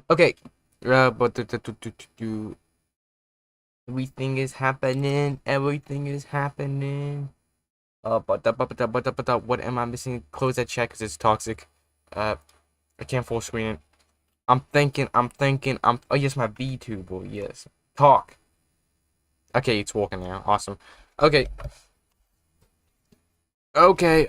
Okay. But everything is happening. Everything is happening. What am I missing? Close that chat because it's toxic. I can't full screen it. I'm thinking. Oh, yes, my VTuber. Yes. Talk. Okay, it's walking now. Awesome. Okay. Okay.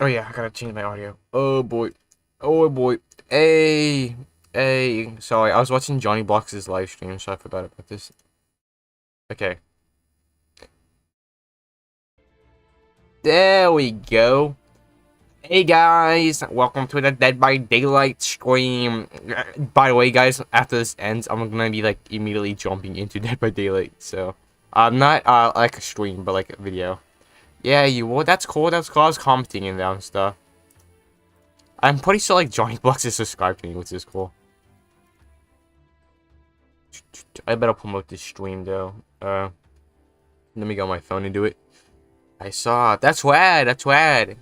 Oh, yeah, I gotta change my audio. Oh, boy. Oh, boy. Hey. Hey. Sorry, I was watching Johnny Blox's live stream, so I forgot about this. Okay. There we go. Hey guys, welcome to the Dead by Daylight stream. By the way, guys, after this ends, I'm gonna be like immediately jumping into Dead by Daylight. So, not like a stream, but like a video. Yeah, you will. That's cool. That's cool. I was commenting in there and stuff. I'm pretty sure like Johnny Blocks is subscribed to me, which is cool. I better promote this stream though. Let me go on my phone and do it. I saw. That's rad. That's rad.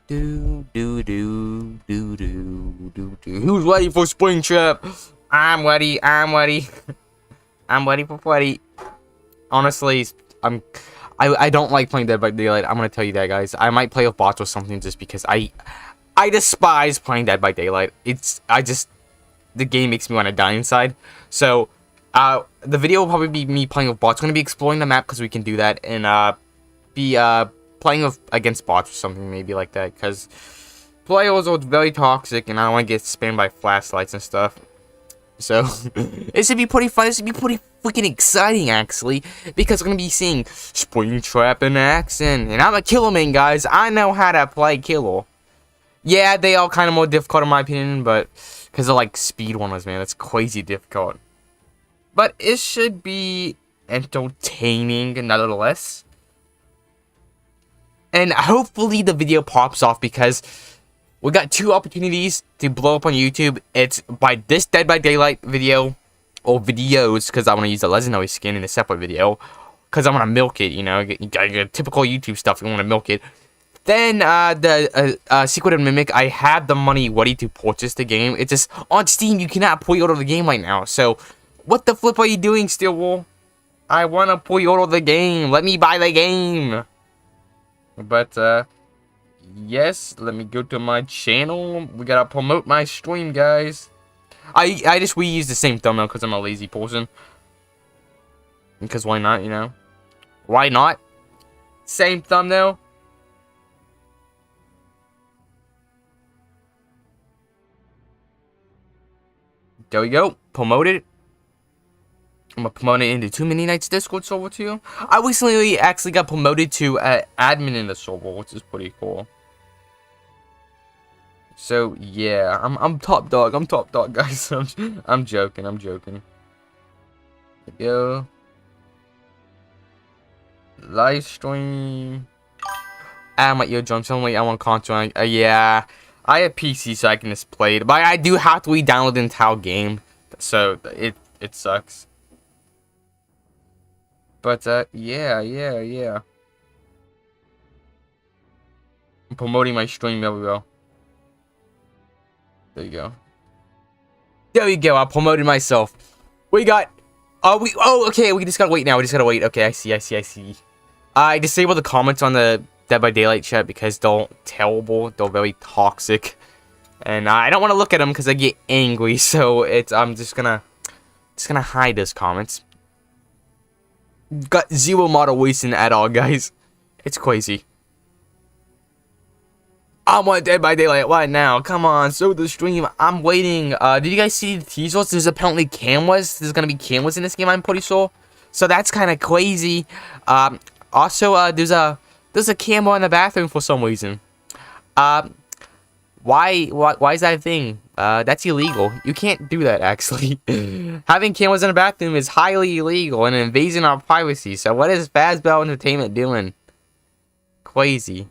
Do. Who's ready for Springtrap? I'm ready. I'm ready. I'm ready for Freddy. Honestly, I don't like playing Dead by Daylight. I'm gonna tell you that, guys. I might play with bots or something just because I despise playing Dead by Daylight. The game makes me want to die inside. So, the video will probably be me playing with bots. I'm gonna be exploring the map because we can do that, and be playing against bots or something maybe like that, because players are very toxic and I don't want to get spammed by flashlights and stuff. So it should be pretty fun. It should be pretty freaking exciting actually, because we're gonna be seeing Springtrap in action, and I'm a killer main, guys. I know how to play killer. Yeah, they are kind of more difficult in my opinion, but because they're like speedrunners, man. That's crazy difficult, but it should be entertaining nonetheless. And hopefully the video pops off, because we got two opportunities to blow up on YouTube. It's by this Dead by Daylight video, or videos, because I want to use the legendary skin in a separate video, because I want to milk it, you know, get typical YouTube stuff, you want to milk it. Then the Secret of Mimic, I have the money ready to purchase the game. It's just on Steam, you cannot pre-order the game right now. So what the flip are you doing, Steelwool? I want to pre-order the game. Let me buy the game. But, yes, let me go to my channel. We gotta promote my stream, guys. I just reuse the same thumbnail because I'm a lazy person. Because why not, you know? Why not? Same thumbnail. There we go. Promoted. I'm gonna promote it into Too Many Nights Discord server too. I recently actually got promoted to admin in the server, which is pretty cool. So yeah, I'm top dog. I'm top dog, guys. I'm joking. I'm joking. Yo, live stream. I'm at your drums only. I want console. Yeah, I have PC, so I can just play it. But I do have to re-download the entire game, so it sucks. But, yeah. I'm promoting my stream, there we go. There you go. There you go, I promoted myself. We got, okay, we just gotta wait now, we just gotta wait. Okay, I see. I disabled the comments on the Dead by Daylight chat because they're terrible, they're very toxic. And I don't want to look at them because I get angry, so I'm just gonna hide those comments. Got zero moderation at all, guys. It's crazy. I want Dead by Daylight right now. Come on, show the stream. I'm waiting. Did you guys see the teasers? There's apparently cameras. There's gonna be cameras in this game, I'm pretty sure. So that's kind of crazy. Also, there's a camera in the bathroom for some reason. Why is that a thing? That's illegal. You can't do that, actually. Having cameras in the bathroom is highly illegal and an invasion of privacy. So what is Fazbear Entertainment doing? Crazy.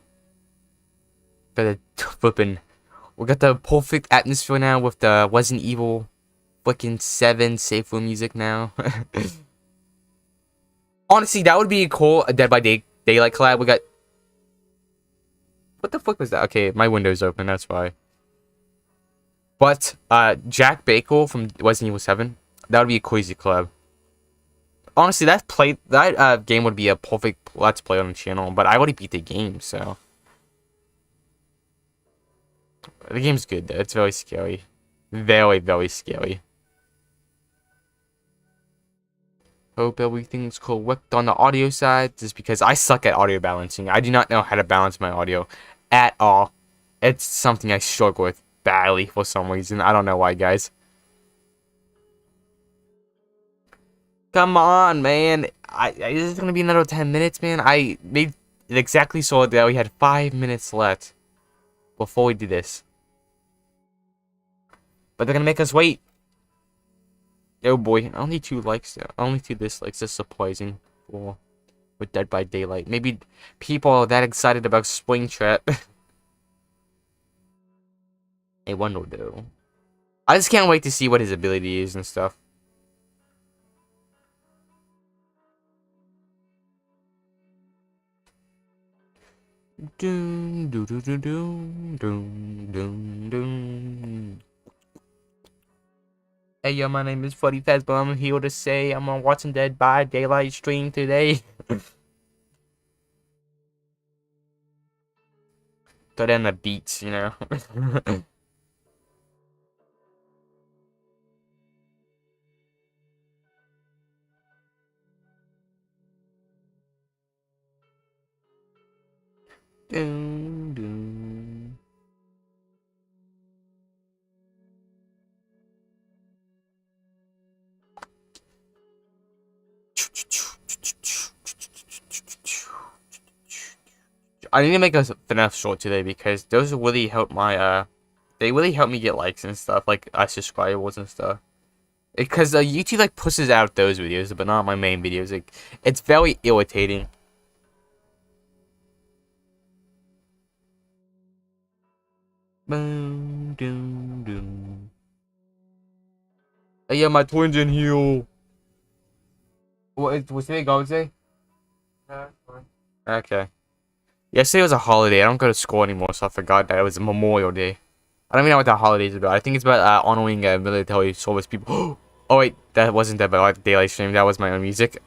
We got the perfect atmosphere now with the Resident Evil fucking 7 safe room music now. Honestly, that would be cool. A Dead by Daylight collab. We got... What the fuck was that? Okay, my window's open, that's why. But Jack Bakewell from Resident Evil 7, that would be a crazy collab. Honestly, that game would be a perfect let's play on the channel, but I already beat the game, so the game's good though. It's very scary. Very, very scary. Hope everything's correct on the audio side, just because I suck at audio balancing. I do not know how to balance my audio at all. It's something I struggle with badly for some reason. I don't know why, guys. Come on, man. This is gonna be another 10 minutes, man. I made it exactly so that we had 5 minutes left before we do this. But they're gonna make us wait. Oh boy, only 2 likes, only 2 dislikes. That's surprising for with Dead by Daylight. Maybe people are that excited about Springtrap. I wonder though. I just can't wait to see what his ability is and stuff. Doom, doo, doo, doo, doom, doom, doom, doom. Hey yo, my name is Freddy Fazbear. I'm here to say I'm on watching Dead by Daylight stream today. Throw down the beats, you know. Doom, doom. I need to make a Fnaf short today because those really help my they really help me get likes and stuff, like subscribers and stuff. Because YouTube like pushes out those videos, but not my main videos. Like, it's very irritating. Boom, doom, doom. Hey, yeah, my twins in here. What's today, Wednesday? Okay. Yesterday was a holiday. I don't go to school anymore, so I forgot that it was Memorial Day. I don't even know what that holiday is about. I think it's about honoring military service people. Oh wait, that wasn't that by like Daylight Stream. That was my own music.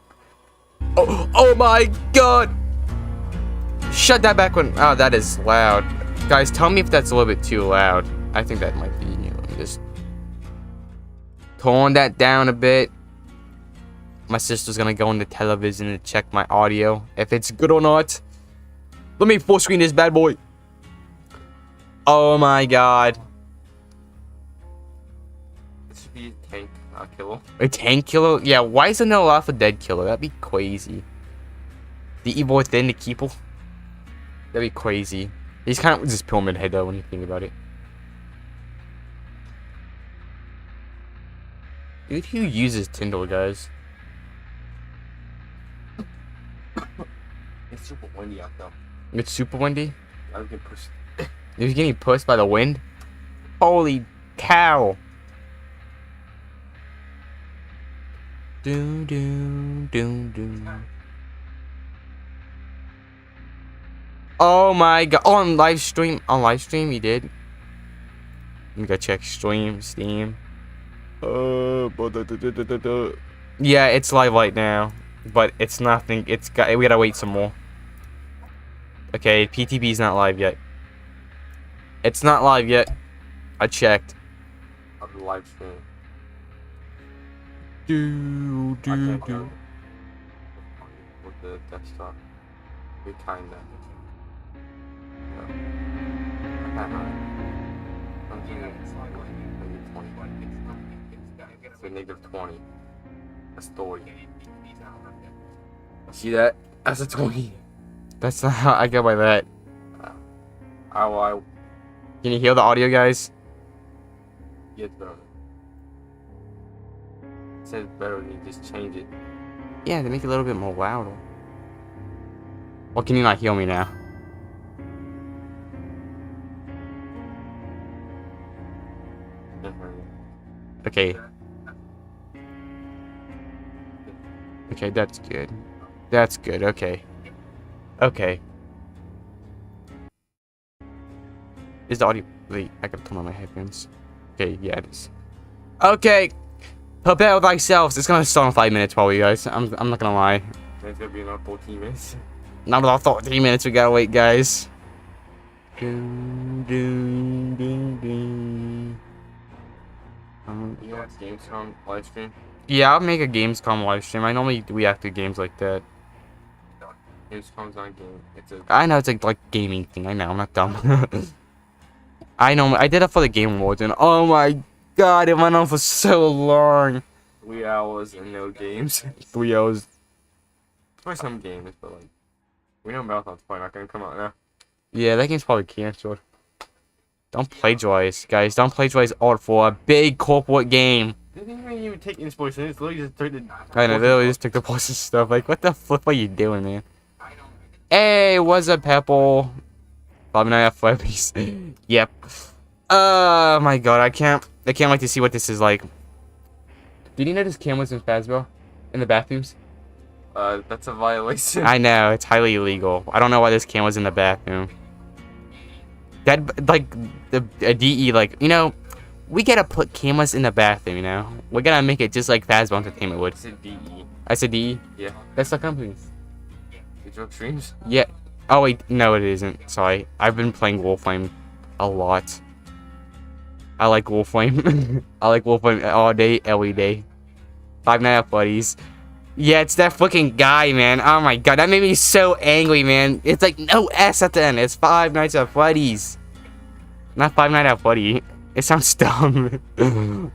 Oh my god! Shut that back when. Oh, that is loud. Guys, tell me if that's a little bit too loud. I think that might be. Let me just tone that down a bit. My sister's gonna go into television and check my audio if it's good or not. Let me full screen this bad boy. Oh my god. This should be a tank, not a killer. A tank killer? Yeah, why isn't there a lot for dead killer? That'd be crazy. The evil within the keeper? That'd be crazy. He's kind of just pyramid head though when you think about it. Dude, who uses Tinder, guys? It's super windy out though. It's super windy? I was getting pushed. You're getting pushed by the wind? Holy cow! Doom, doom, doom, doom. Oh my god! Oh, on live stream, you did. Let me go check stream, Steam. Yeah, it's live right now, but it's nothing. We gotta wait some more. Okay, PTB's not live yet. It's not live yet. I checked. On the live stream. Do. With the desktop. We time that. No. So -20. That's 30. See that? That's a 20. That's not how I go by that. Can you hear the audio, guys? Yeah, it's better. It says better when you just change it. Yeah, to make it a little bit more louder. Or can you not hear me now? Okay. Okay, that's good. That's good, okay. Okay. Is the audio... Wait, I gotta turn on my headphones. Okay, yeah, it is. Okay, prepare thyself. It's gonna start in 5 minutes, probably, guys. I'm not gonna lie. It's gonna be another 14 minutes. Not about 14 minutes. We gotta wait, guys. Doom, doom, doom, doom. You watch Gamescom live stream? Yeah, I'll make a Gamescom live stream. I normally react to games like that. Gamescom's not a game. It's a. I know it's like gaming thing. I know. I'm not dumb. I know. I did it for the Game Awards, and oh my god, it went on for so long. 3 hours and no games. 3 hours. Probably some games, but like, we know Marathon's probably not gonna come out now. Yeah, that game's probably canceled. Don't plagiarize, guys. Don't plagiarize art for a big corporate game. They didn't even take inspiration. It's literally just took the. I know, they literally just took the post and stuff. Like, what the flip are you doing, man? Hey, what's up, Pepple? Bob and I have flippies. Yep. Oh my god, I can't wait to see what this is like. Did you notice cameras in Fazbear? In the bathrooms? That's a violation. I know, it's highly illegal. I don't know why there's cameras in the bathroom. That, like, the DE, like, you know, we gotta put cameras in the bathroom, you know? We're gonna make it just like Fazbear Entertainment would. I said DE. I said DE? Yeah. That's the company. Digital streams? Yeah. Oh, wait, no, it isn't. Sorry. I've been playing Warframe a lot. I like Warframe. I like Warframe all day, every day. Five Nights at Freddy's. Yeah, it's that fucking guy, man. Oh my god, that made me so angry, man. It's like no S at the end. It's Five Nights at Freddy's. Not Five Nights at Freddy. It sounds dumb.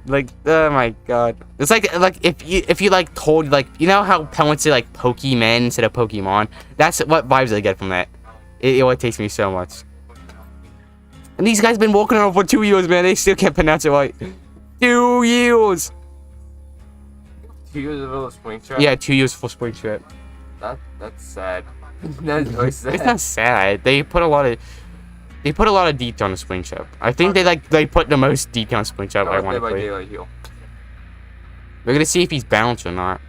Like, oh my god. It's like if you like told, like, you know how parents say like Pokemon instead of Pokemon? That's what vibes I get from that. It irritates me so much. And these guys been working on it for 2 years, man. They still can't pronounce it right. 2 years. 2 years of a spring trap? Yeah, 2 years for spring trip. That's sad. That's really sad. It's not sad. They put a lot of detail on the spring trap. I think they put the most detail on spring trap I want to play. We're gonna see if he's balanced or not.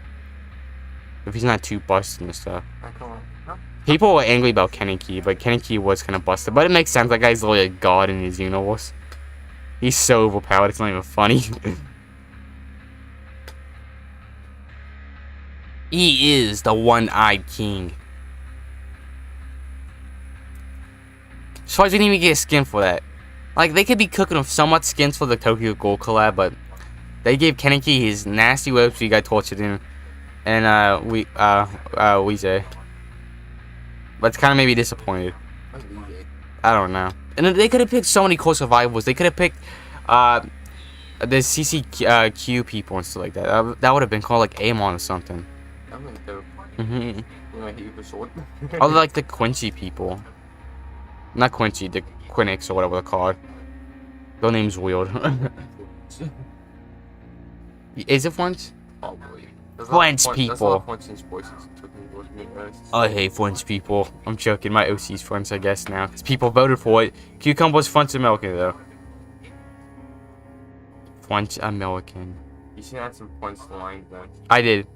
If he's not too busted and stuff. People were angry about Kenny Key, but Kenny Key was kind of busted. But it makes sense. That guy's literally a god in his universe. He's so overpowered. It's not even funny. He is the one-eyed king. As far as we didn't even get a skin for that. Like, they could be cooking with so much skins for the Tokyo Gold collab, but they gave Kaneki his nasty webs he got tortured in. And, Weezy. But it's kind of made me disappointed. I don't know. And they could have picked so many cool survivors. They could have picked, the CCQ people and stuff like that. That would have been called, like, Amon or something. Or like the Quincy people. Not Quincy, the Quinix or whatever they're called. Their name's weird. Is it French? Probably. French people. I I hate French people. I'm joking. My OC's French, I guess, now. Because people voted for it. Cucumber's French American, though. French American. You should add some French lines then. I did. Okay.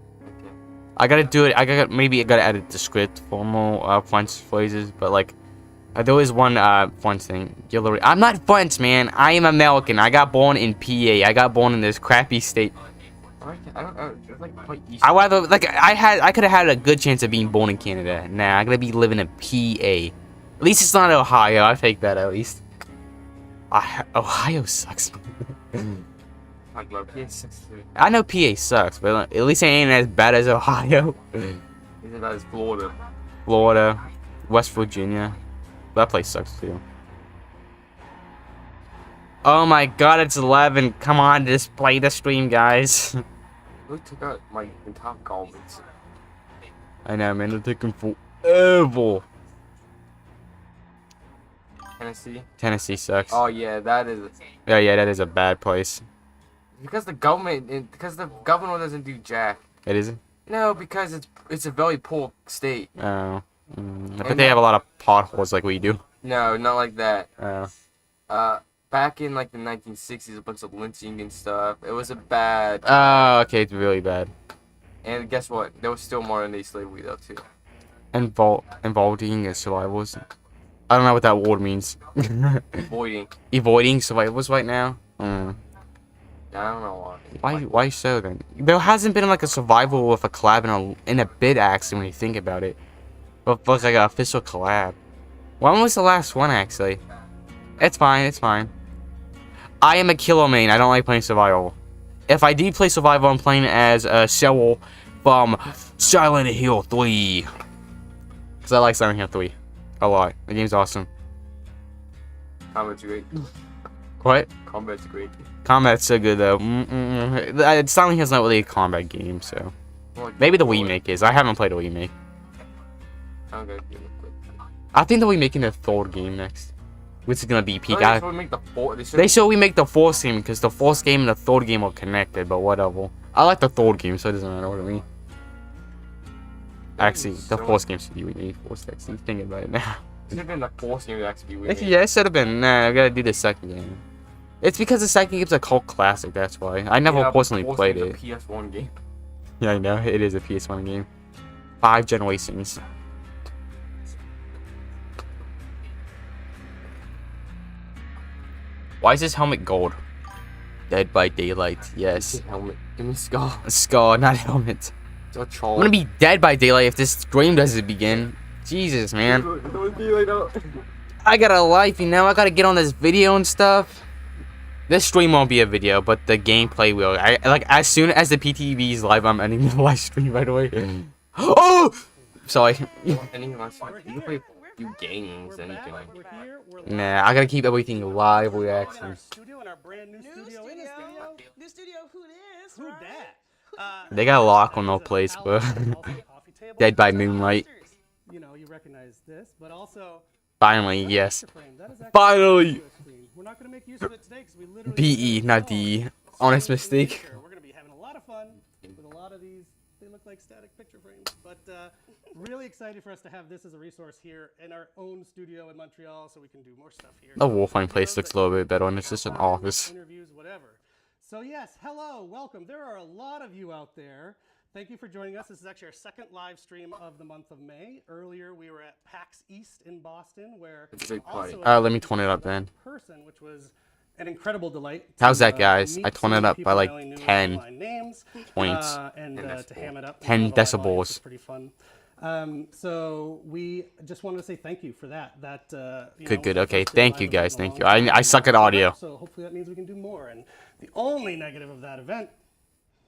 I gotta do it. Maybe I gotta edit the script for more French phrases, but like, there is one French thing. I'm not French, man. I am American. I got born in PA. I got born in this crappy state. I don't know. It's like quite easy. I could have had a good chance of being born in Canada. Nah, I'm gonna be living in PA. At least it's not Ohio. I'll take that at least. Ohio sucks. I love PA sucks too. I know PA sucks, but at least it ain't as bad as Ohio. Isn't that as Florida? Florida, West Virginia. That place sucks too. Oh my god, it's 11. Come on, just play the stream, guys. They took out my entire garments. I know, man. They're taking forever. Tennessee sucks. Oh yeah, that is. Yeah, that is a bad place. Because the government doesn't do jack. It isn't? No, because it's a very poor state. Oh. But they have a lot of potholes like we do. No, not like that. Oh. Back in like the 1960s, a bunch of lynching and stuff. It was a bad. Oh, okay, it's really bad. And guess what? There was still modern day slavery though too. Involving survivors. I don't know what that word means. Avoiding. Avoiding survivors right now. I don't know why. Why so then? There hasn't been like a survival with a collab in a bit actually when you think about it. But like an official collab. When was the last one actually? It's fine, it's fine. I am a killer main. I don't like playing survival. If I do play survival, I'm playing as Cheryl from Silent Hill 3. Because I like Silent Hill 3 a lot. The game's awesome. Combat's great. What? Combat's great. Combat's so good though. Silent Hill's not really a combat game, so maybe the remake is. I haven't played the remake. I think they'll be making the third game next, which is gonna be peak. They should remake the fourth game because the fourth game and the third game are connected. But whatever. I like the third game, so it doesn't matter what I mean. Actually, the fourth game should be remade. Actually, thinking about it now. It should have been the fourth game to actually be remade. Yeah, it should have been. Nah, I gotta do the second game. It's because the second game's a cult classic. That's why. I never personally played it. It's a PS1 game. Yeah, I know it is a PS1 game. 5 generations. Why is this helmet gold? Dead by Daylight, yes. Helmet. Give me Scar. Scar, not helmet. I'm gonna be dead by daylight if this stream doesn't begin. Jesus, man. I got a life, you know. I gotta get on this video and stuff. This stream won't be a video, but the gameplay will. Like as soon as the PTV is live, I'm ending the live stream. By the way. Oh, sorry. You can play few games, anything. Nah, I gotta keep everything live reactions. Who dat? They got a lock on no place, but Dead by Moonlight. You know, you recognize this, but also Finally, yes. Finally. We're not gonna make use of it today because we literally BE, not DE. Honest mistake. We're gonna be having a lot of fun with a lot of these. They look like static picture frames, but really excited for us to have this as a resource here in our own studio in Montreal, so we can do more stuff here. The Wolfine place looks a little bit better, and it's just an office. Interviews, whatever. So yes, hello, welcome. There are a lot of you out there. Thank you for joining us. This is actually our second live stream of the month of May. Earlier, we were at PAX East in Boston, where it's a big party. Let me turn it up then. Person, which was an incredible delight. How's that, guys? I turned it up by like 10 points. And to ham it up. 10 decibels. Pretty fun. So we just wanted to say thank you for that. Good. Okay, thank you guys. Thank you. I suck at audio. So hopefully that means we can do more. And the only negative of that event,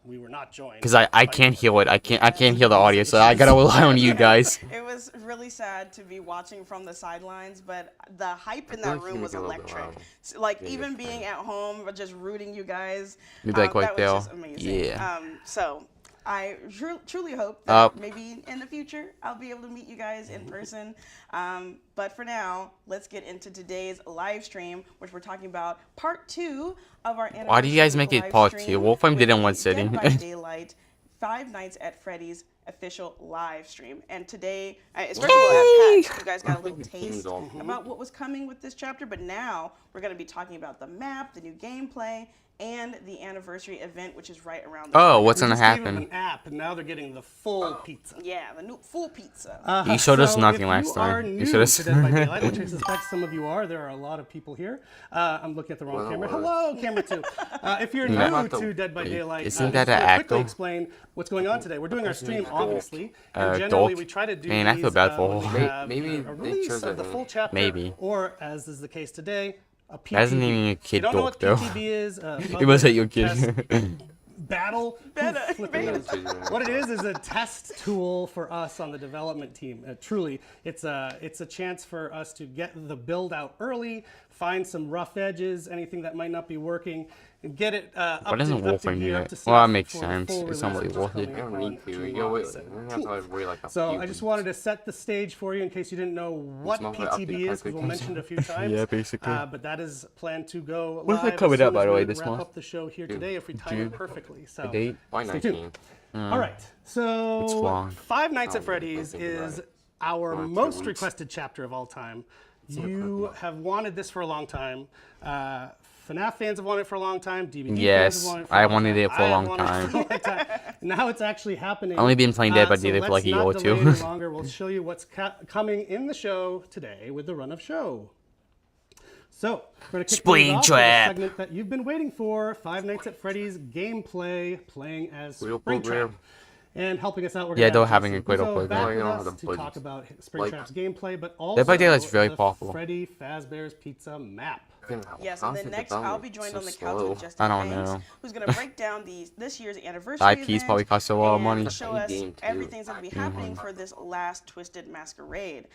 we were not joined. Because I can't hear it. I can't hear the audio, so I gotta rely on you guys. It was really sad to be watching from the sidelines, but the hype in that room was electric. So, like even being at home, but just rooting you guys, Like right that there. was just amazing. Yeah. So I truly hope that maybe in the future I'll be able to meet you guys in person. But for now, let's get into today's live stream, which we're talking about part 2 of our anniversary. Why do you guys make it part 2? Wolfram did it in one sitting. Dead by Daylight, Five Nights at Freddy's official live stream. And today, especially at PAX, you guys got a little taste about what was coming with this chapter. But now we're going to be talking about the map, the new gameplay, and the anniversary event, which is right around the corner. What's gonna happen? Gave them an app, and now they're getting the full pizza. Yeah, the new full pizza. You showed us nothing last time. You showed us. To Dead by Daylight, which I suspect some of you are. There are a lot of people here. I'm looking at the wrong camera. Hello, camera 2. If you're new to Dead by Daylight, Isn't that an quickly actor? explain what's going on today. We're doing our stream, obviously, and generally we try to do Man, I feel bad for maybe a release of the full chapter, Maybe. or as is the case today, a PTB. That isn't even a kid you don't know what though. PTB is? It was at your kid. Battle. What it is a test tool for us on the development team. Truly, it's a chance for us to get the build out early, find some rough edges, anything that might not be working, and get it up Why doesn't to Wolfram do gear, that? up to Well, that snuff makes for sense. full It's not release, really which worth is it. coming You don't need to. on You July have to wait like a So few I just wanted to set the stage for you in case you didn't know what It's not like PTB is, because we'll mention it a few times. Yeah, basically. But that is planned to go When is live that coming as soon up, by as the way, we this wrap month? up the show here today if we time it perfectly. So Date? Why stay 19? tuned. All right, so It's long. Five Nights at Oh, Freddy's I'm thinking about is it. our 2 most weeks. requested chapter of all time. You have wanted this for a long time. FNAF fans have wanted it for a long time. DVD fans Yes, have wanted it for I a long wanted time. it for a I have long wanted it time. for a long time. Now it's actually happening. I've only been playing Dead by So Daylight for like a year or let's not two. delay any longer. We'll show you what's coming in the show today with the run of show. So, we're going to kick things Spring off with a Trap. segment that you've been waiting for, Five Nights at Freddy's gameplay, playing as Real Springtrap. program. And helping us out, we're Yeah, going to they're having a great back program. with I don't us have to the talk budget. about Like- Springtrap's gameplay, but also Dead by Daylight's very the powerful. Freddy Fazbear's Pizza map. Yes, and then next I'll be joined on the couch with Justin I don't Banks, know. who's going to break down this year's anniversary IPs event probably cost a lot of and money. show us Game too. everything's going to be happening for this last Twisted Masquerade.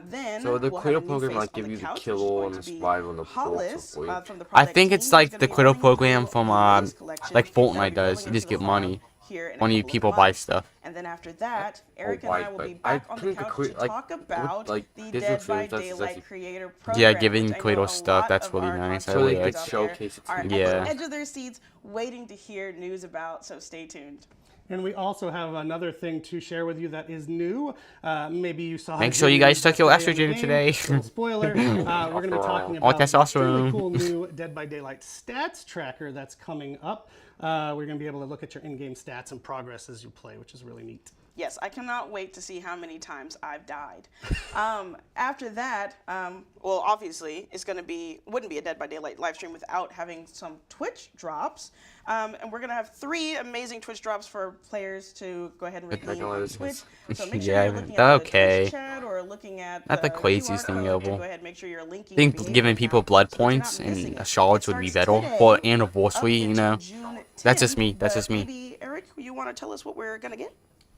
Then So the we'll have Quiddle a new program face like on give the you the couch, which is kill going and to the be survival and the Hollis, pulse from the I Project think team, it's who's like gonna the be Quiddle running program through from Hollis' collection like that'll be Fortnite does. going You just into get the money wild here in a when you couple of people buy months. stuff. And then after that, Eric and white, I will be but back I on the think the couch Quid- to like, talk with, about like, the Disney Dead by films, that's Daylight actually- creator Yeah, program. giving which I know Quidel a stuff, lot that's of really our nice. I content So they really could creators out showcase it there are to at you. Yeah. the edge of their seats waiting to hear news about, so stay tuned. And we also have another thing to share with you that is new. Maybe you saw. Make sure you guys took your yesterday in the estrogen game. today. Little spoiler. We're going to be talking All about a testosterone. really cool new Dead by Daylight stats tracker that's coming up. We're going to be able to look at your in-game stats and progress as you play, which is really neat. Yes, I cannot wait to see how many times I've died. After that, well, obviously, it's wouldn't be a Dead by Daylight live stream without having some Twitch drops. And we're going to have 3 amazing Twitch drops for players to go ahead and redeem on Twitch. So make sure Yeah, you're looking at okay. the Twitch chat or looking at Not the QR craziest thing code, ever. and go ahead and make sure you're linking I think your giving behavior people account blood so that you're points not missing and it. shards It would be starts better today for up anniversary, you until know. June That's just 10th, me, that's but just me. Maybe, Eric, you want to tell us what we're going to get?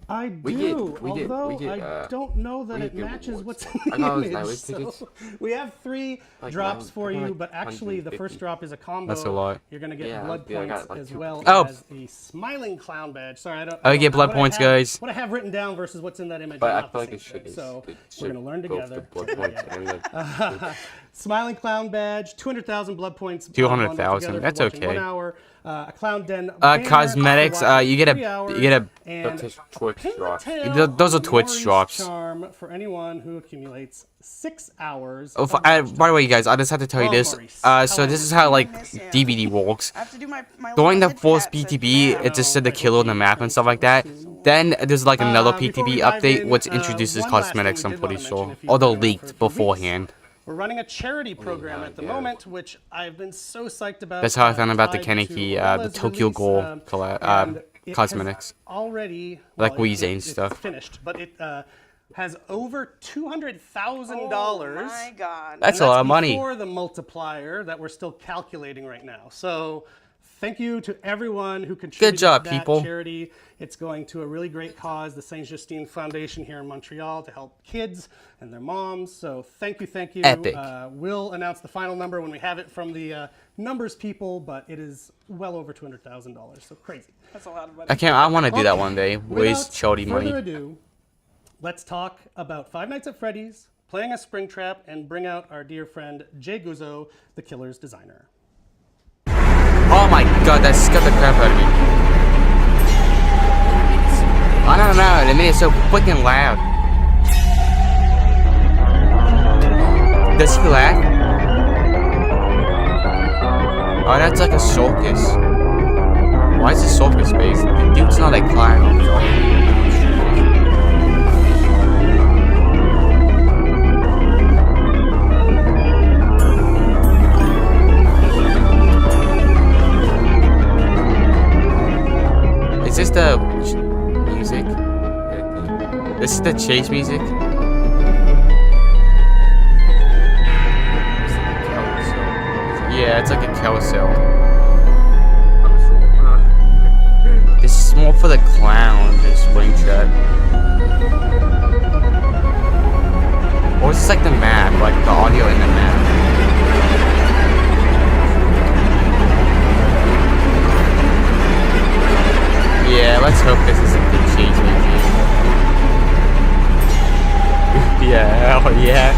I We do, get- we get- although we get, I don't know that we it get matches rewards. what's in I the thought it was image. nightly So tickets. we have 3 Like drops nine- for like you, but actually the 150. first drop is a combo. That's a lot. You're gonna get Yeah, blood yeah, I got points like as 2. well Oh. as a smiling clown badge. Sorry, I don't. Oh, you get blood what I points, have- guys. What I have written down versus what's in that image. But are I not feel the like it same should. thing. So it we're gonna learn go for together. the blood points and the Smiling clown badge, 200,000 blood points. 200,000, together for that's watching okay. 1 hour. A clown den. banner Cosmetics, for watching you get a- 3 hours, you get a- and Twitch drops. Pintail Those are Twitch Maurice drops. Charm for anyone who accumulates 6 hours. Oh, of by watch the way, you guys, I just have to tell you Oh, this. Maurice. So this is how like Miss him. DVD works. I have to do my During the little first head pats PTB, and it just said the killer on the map and stuff like that. Then there's like another Before we PTB dive update in, which introduces one last thing cosmetics, we I'm did wanna pretty mention sure. if you've Or they're been around for a leaked few weeks. beforehand. We're running a charity program yeah, at the yeah. moment, which I've been so psyched about. That's how I found about the tied to Kaneki, the Ulla's Tokyo release, Ghoul and it cosmetics. has already Like well, Weezane it's stuff. finished, but it has over $200,000. Oh my God. That's a And lot of money. Before the multiplier that we're still calculating right now. So thank you to everyone who contributed job, to that people. charity. It's going to a really great cause, the Saint Justine Foundation here in Montreal, to help kids and their moms. So thank you, thank you. Epic. We'll announce the final number when we have it from the numbers people, but it is well over $200,000. So crazy. That's a lot of money. I want to do that one day. Without Waste charity further money. ado, let's talk about Five Nights at Freddy's, playing a Springtrap, and bring out our dear friend Jay Guzzo, the killer's designer. Oh my god, that scared the crap out of me. I don't know, they made it so freaking loud. Does he laugh? Oh, that's like a circus. Why is it circus based? The dude's not a clown. Is this the music? This is the chase music? Yeah, it's like a carousel. This is more for the clown, this Springtrap. Or is this like the map, like the audio in the map? Yeah, let's hope this isn't the chase music. Yeah, hell yeah.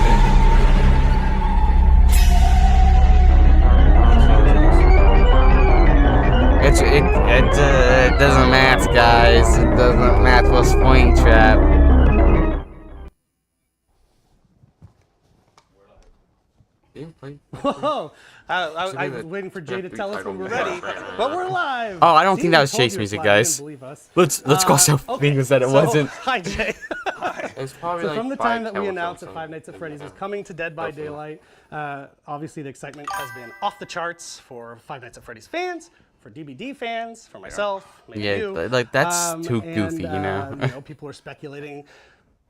It doesn't match, guys. It doesn't match with Springtrap. Whoa! I be was the waiting for Jay to epic tell us title when we're music. ready, but we're live. Oh, I don't See, think that we was told you chase it's music, live. You guys. didn't believe us. Let's cross our Okay, fingers that it so- wasn't. Hi, Jay. It's probably So like from the 5 time that we kills or announced that something. Five Nights at Freddy's was coming to Dead by Definitely. Daylight, obviously the excitement has been off the charts for Five Nights at Freddy's fans, for DBD fans, for myself, maybe Yeah, you. like, that's too goofy, you know? You know, people are speculating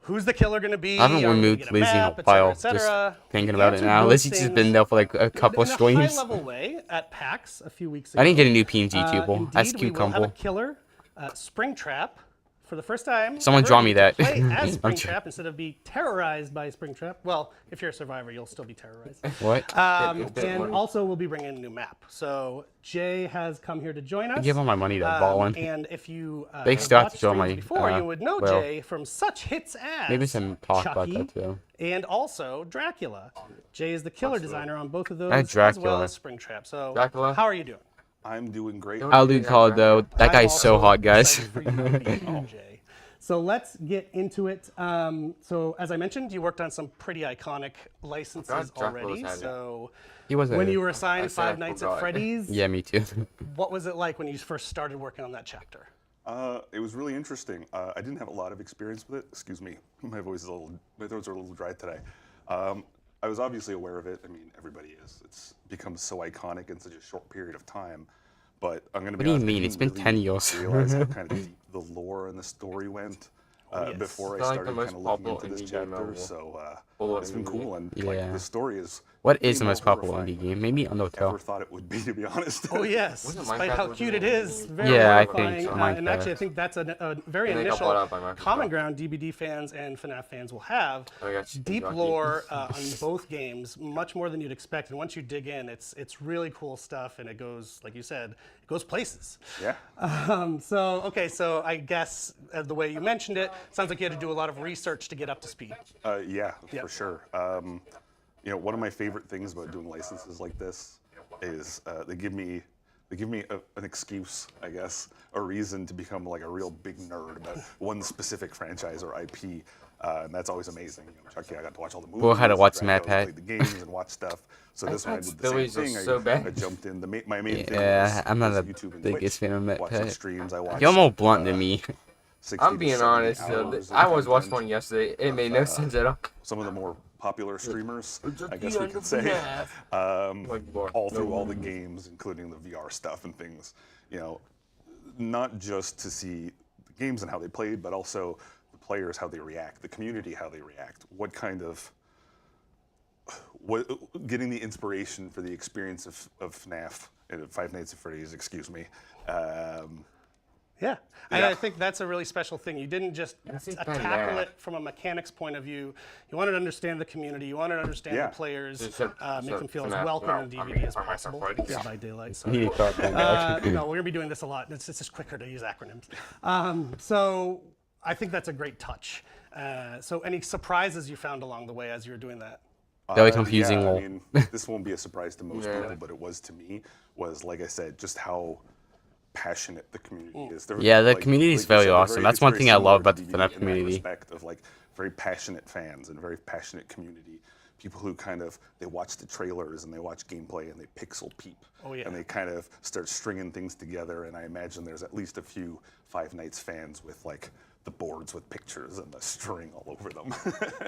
who's the killer going to be. I haven't Are we gonna removed get a Lizzie in a map, et while. cetera, et Just cetera? thinking We about it answered now. those Lizzie's just been things there for like a couple of in a streams. high-level way at PAX a few weeks ago. I didn't get a new PNG tuple. Indeed, That's we will have a cucumber. killer Springtrap for the first time. Someone ever, draw you me get to that. Play as I'm Springtrap instead of be terrorized by Springtrap. Well, if you're a survivor, you'll still be terrorized. What? And also, we'll be bringing a new map. So Jay has come here to join us. Give all my money to Ballin. And if you They have still have to watched show streams my, before, you would know well, Jay from such hits as Maybe some talk about Chucky that too. and also Dracula. Jay is the killer designer on both of those, as Dracula. well as Springtrap. So, Dracula? how are you doing? I'm doing great. I'll do call it though. That I'm guy's so also hot, guys. excited for you to be here, Jay. So let's get into it. So as I mentioned, you worked on some pretty iconic licenses Dracula's already. had it. So He wasn't. when you were assigned I said I Five Nights at forgot. Freddy's, Yeah, me too. what was it like when you first started working on that chapter? It was really interesting. I didn't have a lot of experience with it. Excuse me, my throats are a little dry today. I was obviously aware of it. I mean, everybody is. It's become so iconic in such a short period of time. But I'm going to be What do you honest, I mean? didn't It's been really 10 years. realize how kind of deep the lore and the story went yes. before I It's like the started most kind of looking popular into this indie game chapter. ever. So Full it's been indie cool, game. and like Yeah. the story is. What way is the more most popular horrifying indie than game? Maybe I ever Undertale. thought it would be, to be honest. Oh yes, Wasn't despite Minecraft how was cute it really- is, very Yeah, I horrifying. think so, And actually, I Minecraft. think that's a very And they got initial bought out by Microsoft. common ground DBD fans and FNAF fans will have. Oh, yeah, chicken Deep jockey. lore on both games, much more than you'd expect. And once you dig in, it's really cool stuff, and it goes, like you said, it goes places. Yeah. So I guess the way you mentioned it, sounds like you had to do a lot of research to get up to speed. Yeah, Yep. for sure. You know, one of my favorite things about doing licenses like this is they give me an excuse, I guess, a reason to become like a real big nerd about one specific franchise or IP, and that's always amazing. You know, Chucky, I got to watch all the movies. Well, how to watch Dracula, Mad Hat. played the games and watch stuff. So this one I did the Those same are thing. so bad. I jumped in. My main thing Yeah, was, I'm not was the YouTube and biggest Twitch, fan of Mad watching Hat. streams. I watched. You're more blunt than me. 60 I'm to being 70 honest. hours of I was watching content. one yesterday. It made no sense at all. Some of the more popular streamers, I guess we Chucky could say, Like more. all through all the games, including the VR stuff and things. You know, not just to see the games and how they played, but also the players, how they react, the community, how they react, getting the inspiration for the experience of Fnaf, Five Nights at Freddy's, excuse me. Yeah, and Yeah. I think that's a really special thing. You didn't just seems tackle kinda it from a mechanics point of view. You wanted to understand the community. You wanted to understand Yeah. the players, So- make so them feel as Fnaf, welcome no, in I DVD mean, as Five Nights at possible. Freddy's. Dead by Daylight. So. He didn't talk that much. No, we're gonna be doing this a lot. It's just quicker to use acronyms. So I think that's a great touch. So any surprises you found along the way as you were doing that? Very confusing. Yeah, I lol. mean, this won't be a surprise to most Yeah. people, but it was to me. Was like I said, just how passionate the community is. They're- Yeah, the like- community is like you very said, they're awesome. That's it's one very thing I love similar about to the DBD FNAF in that community. respect of like very passionate fans and very passionate community. People who kind of they watch the trailers and they watch gameplay and they pixel peep. Oh, yeah. And they kind of start stringing things together. And I imagine there's at least a few Five Nights fans with like the boards with pictures and the string all over them.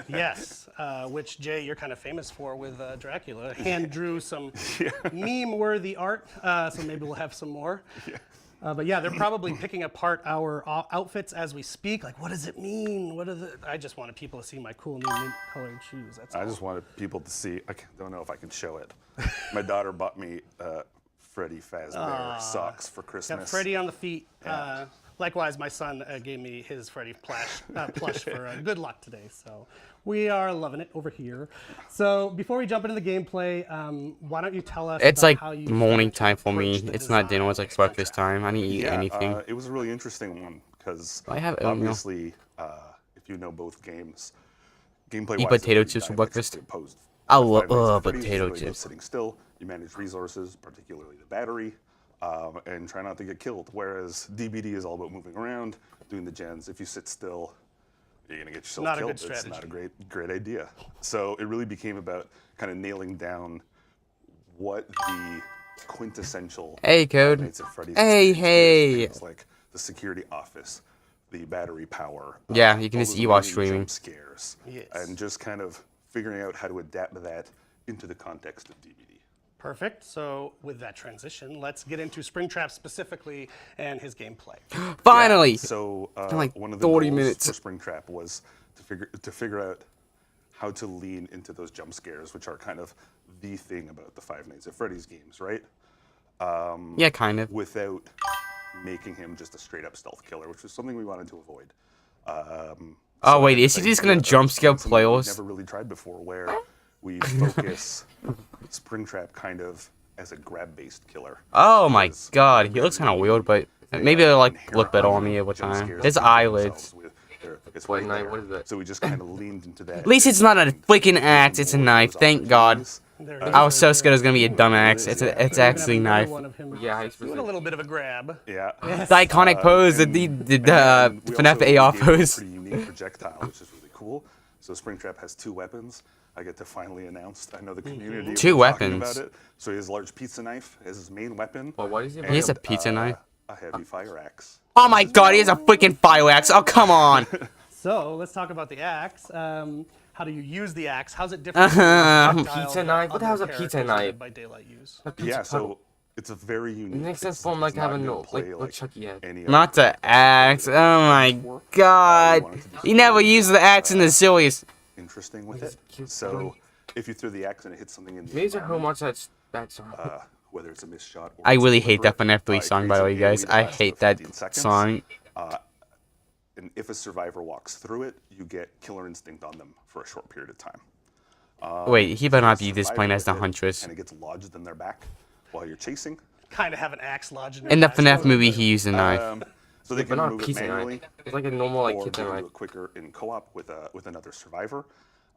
Yes, which Jay, you're kind of famous for with Dracula. Hand drew some meme-worthy art, so maybe we'll have some more. But yeah, they're probably picking apart our outfits as we speak. Like, what does it mean? What is it? I just wanted people to see my cool new mint-colored shoes. That's I all. just wanted people to see. Don't know if I can show it. My daughter bought me Freddy Fazbear socks for Christmas. Got Freddy on the feet. Likewise, my son gave me his Freddy plush for good luck today. So we are loving it over here. So before we jump into the gameplay, why don't you tell us It's about like how you morning time for me. approach the It's not dinner. design It's like of breakfast Springtrap? time. I didn't eat Yeah, anything. it was a really interesting one because I have oatmeal. obviously, if you know both games, gameplay. Eat potato chips for breakfast. Opposed. I Five Nights at love Freddy's, potato really no chips. Sitting still, you manage resources, particularly the battery, and try not to get killed. Whereas DBD is all about moving around, doing the gens. If you sit still, you're gonna get yourself Not a killed. good strategy. It's not a great idea. So it really became about kind of nailing down what the quintessential Hey, Code. Five Nights at Freddy's Hey, experience hey. is. Things like the security office, the battery power. Yeah, you can all just those watch amazing streaming. jump scares, Yes. and just kind of figuring out how to adapt that into the context of DVD. Perfect. So with that transition, let's get into Springtrap specifically and his gameplay. Finally. So like one of the 40 goals minutes. for Springtrap was to figure out how to lean into those jump scares, which are kind of the thing about the Five Nights at Freddy's games, right? Yeah, kind of. Without making him just a straight up stealth killer, which was something we wanted to avoid. Oh wait, is he just gonna jump scare something we've players? never really tried before, where we focus Springtrap kind of as a grab-based killer. Oh my god, he looks kind of weird, but maybe they'll like look better on me over time. His eyelids. What knife? What is that? So we just kind of leaned into that. At least it's not a freaking axe, it's a knife. Thank God. There I was so scared it was gonna be a dumb axe. It's actually a knife. Yeah, he's Doing a little bit of a grab. Yeah. The iconic pose, the FNAF AR pose. Pretty unique projectile, which is really cool. So Springtrap has 2 weapons. I get to finally announce. I know the community. Two was talking weapons. About it. So he has a large pizza knife as his main weapon. Well, what is he? He has a and, pizza knife. A heavy fire axe. Oh my god, he has a freaking fire axe. Oh, come on. So let's talk about the axe. How do you use the axe? How's it different? from the Pizza knife? What the hell's a other pizza characters knife? Dead by Daylight use? Yeah. So it's a very unique. It makes sense it's- for him like it's not having gonna no play like Chucky had. any Not other the axe. Oh my god. He never used the axe in the series. interesting with it. So if you throw the axe and it hits something in the These are how environment, much that song. whether it's a missed shot or I it's really hate that deliberate, FNAF 3 it song, by creates the way, an guys. AoE that I lasts for hate that 15 seconds. song. And if a survivor walks through it, you get killer instinct on them for a short period of time. Wait, he better not be Survivor this playing as the with it, Huntress. And it gets lodged in their back while you're chasing. Kind of have an axe lodged In the back. FNAF movie, he used a knife. So they But can not a move it pizza manually, knife. It's like a normal like or kitchen they can knife. do it quicker in co-op with another survivor.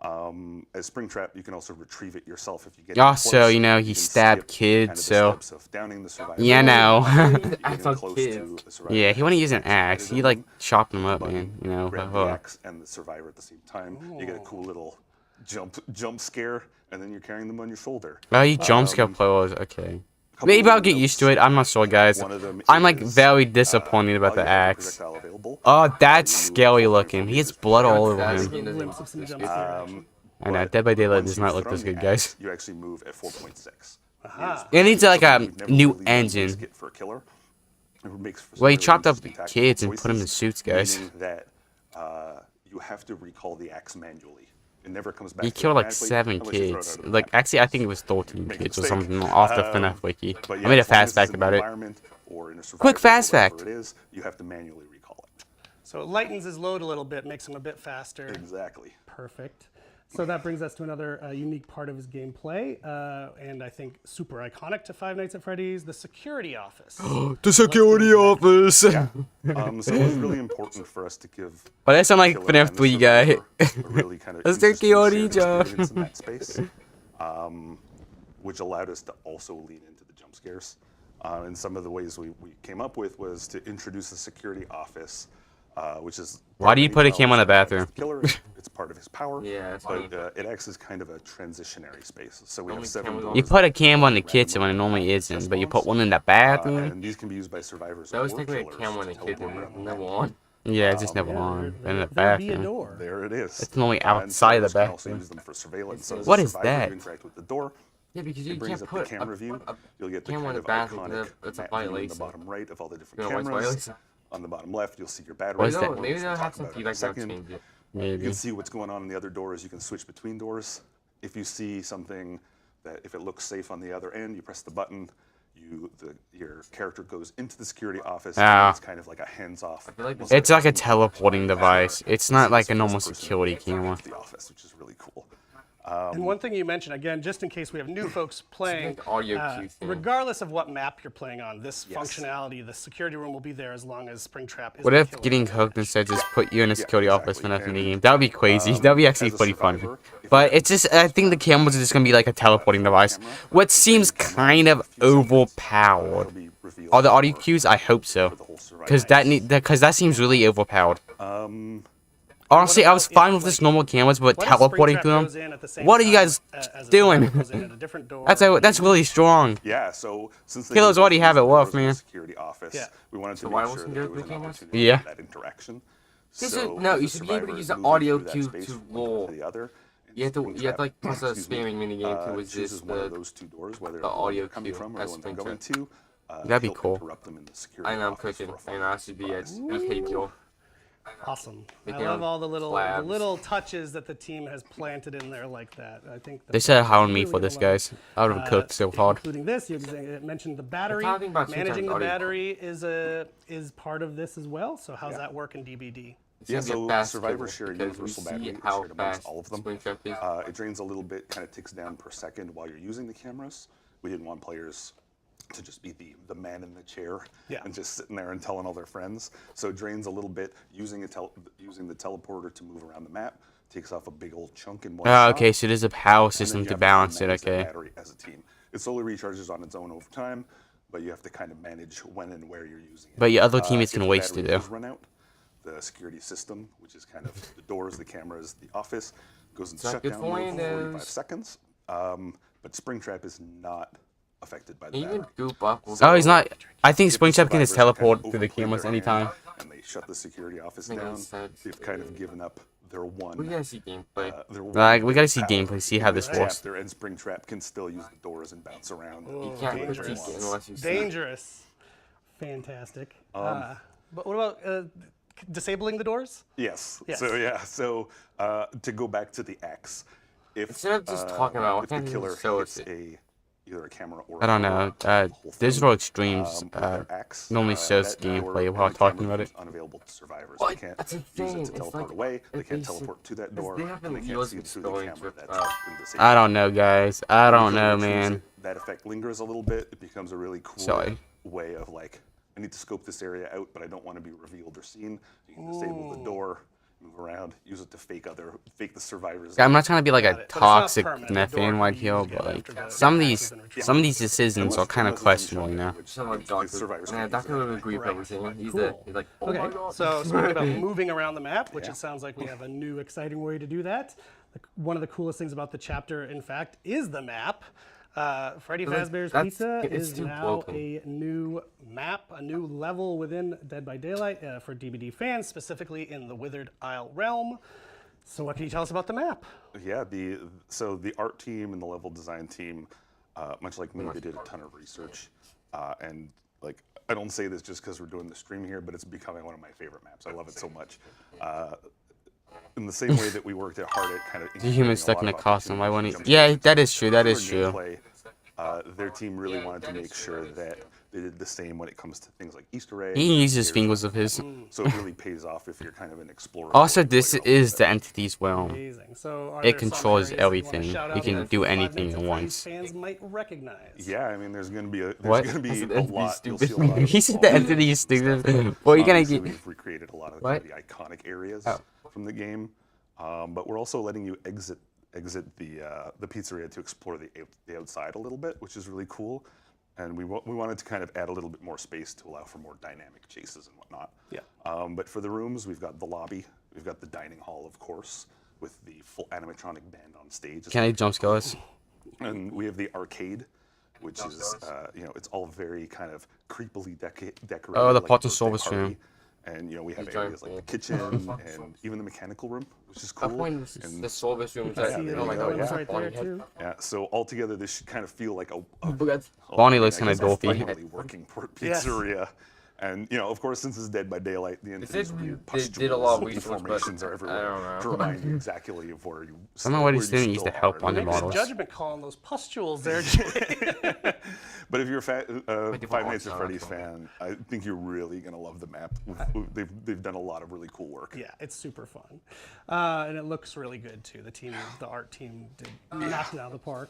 As Springtrap, you can also retrieve it yourself if you get. Yeah, in so, close. you know, You he can stabbed skip kids, kind of the so- steps of downing the survivor. Yeah, no. Getting Axe on close kids. to the survivor. Yeah, he wouldn't use an Edit axe. He them, like chopped them up, button, man. You know. grab the axe and the survivor at the same time. You get a cool little jump scare, and then you're carrying them on your shoulder. Oh, you jump scare players. Okay. Maybe I'll get used to it. I'm not sure, guys. One of them I'm like is, very disappointed about while the you have a axe. projectile available, Oh, that's scary looking. He has blood all over That's- him. Glimpse of some jump scare action. I know. but Dead by Daylight once does you've not look thrown this the good, guys. axe, You actually move at 4.6. It needs like a We've never new really used engine. this kit for a killer. It makes for some Well, he really chopped up interesting tactical kids and put them in choices, suits, guys. meaning that you have to recall the axe manually. It never comes back. He to killed like automatically 7 unless you throw it kids. out of the Like, map. actually, I think it was 13 Make a kids or mistake. something off the FNAF wiki. But I yeah, made a as long fast as it's fact in about the it. environment or in a Quick survivor fast or whatever fact. It is, you have to manually recall it. So it lightens his load a little bit, makes him a bit faster. Exactly. Perfect. So that brings us to another unique part of his gameplay, and I think super iconic to Five Nights at Freddy's, the security office. The security office. So it was really important for us to give. But that sound like killer FNAF and the 3 guy. survivor a really kind of A interesting security shared job. experience in that space, which allowed us to also lean into the jump scares. And some of the ways we came up with was to introduce the security office, which is. Why do you put a camera in the bathroom? Killer, it's part of his power. Yeah, that's but it acts as kind of a transitionary space. So we have Only 7 cameras doors. You put a camera in the kitchen when it normally isn't, but you put one in the bathroom. And these can be used by survivors. I always or think like a killers camera in to a kid teleport around the never map. on. Yeah, it's just never on. In the There'd be a bathroom. door. There it is. It's normally And outside the survivors can also bathroom. use them for surveillance. So as What a is survivor, that? You interact with the door. Yeah, because It you brings can't up put the camera view. You'll get the camera in kind the of bathroom, iconic that's a map view in the violation. bottom right of all the different You know what's cameras. violation? On the bottom left, you'll see your battery. What is that? Maybe We'll they'll talk have some about it in a feedback that second. change it. You Maybe. can see what's going on in the other doors. You can switch between doors. If you see something that, if it looks safe on the other end, you press the button. Your character goes into the security office. Ah. And it's kind of like a hands-off. feel like this- It's like a teleporting device. It's not like a normal First person security into camera. The office, which is really cool. And one thing you mentioned, again, just in case we have new folks playing, like audio cue thing. regardless of what map you're playing on, this functionality, the security room will be there as long as Springtrap is What the if killer. getting hooked instead just put you in a security office for exactly. nothing in the And, game? That would be crazy. That would be actually as a pretty fun. survivor, if But you it's just, I think the cameras are just going to be like a teleporting device. What seems kind of overpowered. it'll be revealed Are the audio for- cues? I hope so. for the whole survivor. Because that seems really overpowered. Honestly, I was fine with this normal cameras, but What if teleporting Springtrap through them. goes in at the same What are you time guys as a doing? survivor goes in at a different door? That's really strong. Yeah, so since they Kilos did already use have the it rough, doors in the man. security office, Yeah. we wanted to why make sure wasn't that there there was the an cameras? opportunity Yeah. for that interaction. This So is, no, as you the should be able to survivor use is the moving audio through that cue space to from one door roll. to the other, and You have to Springtrap, like press a excuse me, spamming minigame to chooses resist one of the. those two doors, whether the the one audio you're coming cue from or as the one they're going Springtrap. to. That'd be he'll cool. interrupt them in the security I know I'm office cooking, for a fun and I should be at surprise. behavior. Awesome. I Making love all the slabs. little touches that the team has planted in there like that. I think They should have hired me really for this, gonna love it. guys. I would have cooked so hard. Including this, you mentioned the battery. talking about Managing the audio. battery is part of this as well. So how's that work in DBD? It's Yeah, gonna be a so fast survivors kibble share a because we universal see battery how shared amongst fast all of them. Springtrap is. It drains a little bit, kind of ticks down per second while you're using the cameras. We didn't want players to just be the man in the chair and just sitting there and telling all their friends. So it drains a little bit using the teleporter to move around the map. Takes off a big old chunk in one Oh, shot, okay, so there's a power and then system you to have balance it, manage the okay. battery as a team. It slowly recharges on its own over time, but you have to kind of manage when and where you're using it. But your other teammates If can the waste battery it, though. does run out, the security system, which is kind of the doors, the cameras, the office, goes into not good shutdown for mode for 45 Windows. seconds. But Springtrap is not affected by the Even battery. goop up. Oh, he's not. I think If the Springtrap can just survivors kind of teleport to the open cameras their hand anytime. And they shut the security office Makes down. sense. They've kind of given up their one. We gotta see gameplay. Their one Like, we gotta bit of see power. gameplay, see how this Right. works. Chapter and Springtrap can still use the doors and bounce around. You can't dangerous. critique it unless you see. Dangerous. Fantastic. But what about disabling the doors? Yes. Yes. So yeah. So to go back to the axe, if Instead of just talking about what if the kind of killer show hits it. either a camera or I don't know. Digital Extremes with their axe, normally shows that door gameplay and while the talking camera about it. becomes unavailable to survivors. What? They can't That's use insane. it to It's teleport like- away. They if can't they should- teleport to that if door. they have And they the can't wheels see it it's through the going camera to, that's in the same I don't know, guys. I don't know, Usually retrieves man. it, that effect lingers a little bit. It becomes a really cool Sorry. way of like, I need to scope this area out, but I don't want to be revealed or seen. You can disable the door, move around, use it to fake the survivors. I'm not trying to be like Got a it. But it's not toxic permanent. The Meth door fan can right be here, used but again like after the some of access has been these decisions are kind of questionable, you know. Someone Like, Doctor. survivors Yeah, can use Doctor it. would agree with Right. everything. He's Cool. he's like, oh my Okay, god. so speaking about moving around the map, which Yeah. it sounds like we have a new exciting way to do that. One of the coolest things about the chapter, in fact, is the map. Freddy Fazbear's that's- Pizza it's is too now broken. a new map, a new level within Dead by Daylight for DBD fans, specifically in the Withered Isle realm. So what can you tell us about the map? Yeah, so the art team and the level design team, much like me, they did a ton of research, and like I don't say this just because we're doing the stream here, but it's becoming one of my favorite maps. I love it so much. In the same way that we worked hard at kind of The human stuck in a costume. Why wouldn't he? Yeah, that is true. That is true. Their team really wanted to make sure that they did the same when it comes to things like Easter eggs. He can use his scares, fingers of his. So it really pays off if you're kind of an explorer. Also, or you this play it is all the entity's realm. Amazing. So are It there some controls areas that you wanna everything. shout You out can that do 5 anything Nights at at once. Freddy's fans might recognize. Yeah, I mean, there's What? gonna be a That'd be lot. You'll stupid. see a lot of He said the small entity is stuff. stupid. What are you gonna Obviously, get? We've recreated a lot of What? the iconic areas Oh. from the game, but we're also letting you exit the pizzeria to explore the outside a little bit, which is really cool. And we wanted to kind of add a little bit more space to allow for more dynamic chases and whatnot. Yeah. But for the rooms, we've got the lobby, we've got the dining hall, of course, with the full animatronic band on stage. Can I jump scare us? And we have the arcade, which is, it's all very kind of creepily decorated. Oh, the like a pot and birthday service party. room. And, we have Giant areas like the kitchen and even the mechanical room, which is I cool. point And, the service room. I see there the you other go, ones yeah. right there too. yeah, so altogether, this should kind of feel like a Bonnie looks I kind of guess a dorky. finally working Yes. pizzeria. And, of course, since it's Dead by Daylight, the end of these said weird they did a lot of pustules, research, but deformations are I everywhere don't know. to remind you exactly of where you I don't know what he's where you doing. He's still to help are. on the Makes a models. judgment call on those pustules there, Jay. But if you're a different Five Nights at art Freddy's style. fan, I think you're really going to love the map. They've done a lot of really cool work. Yeah, it's super fun, and it looks really good too. The art team did knock it out of the park.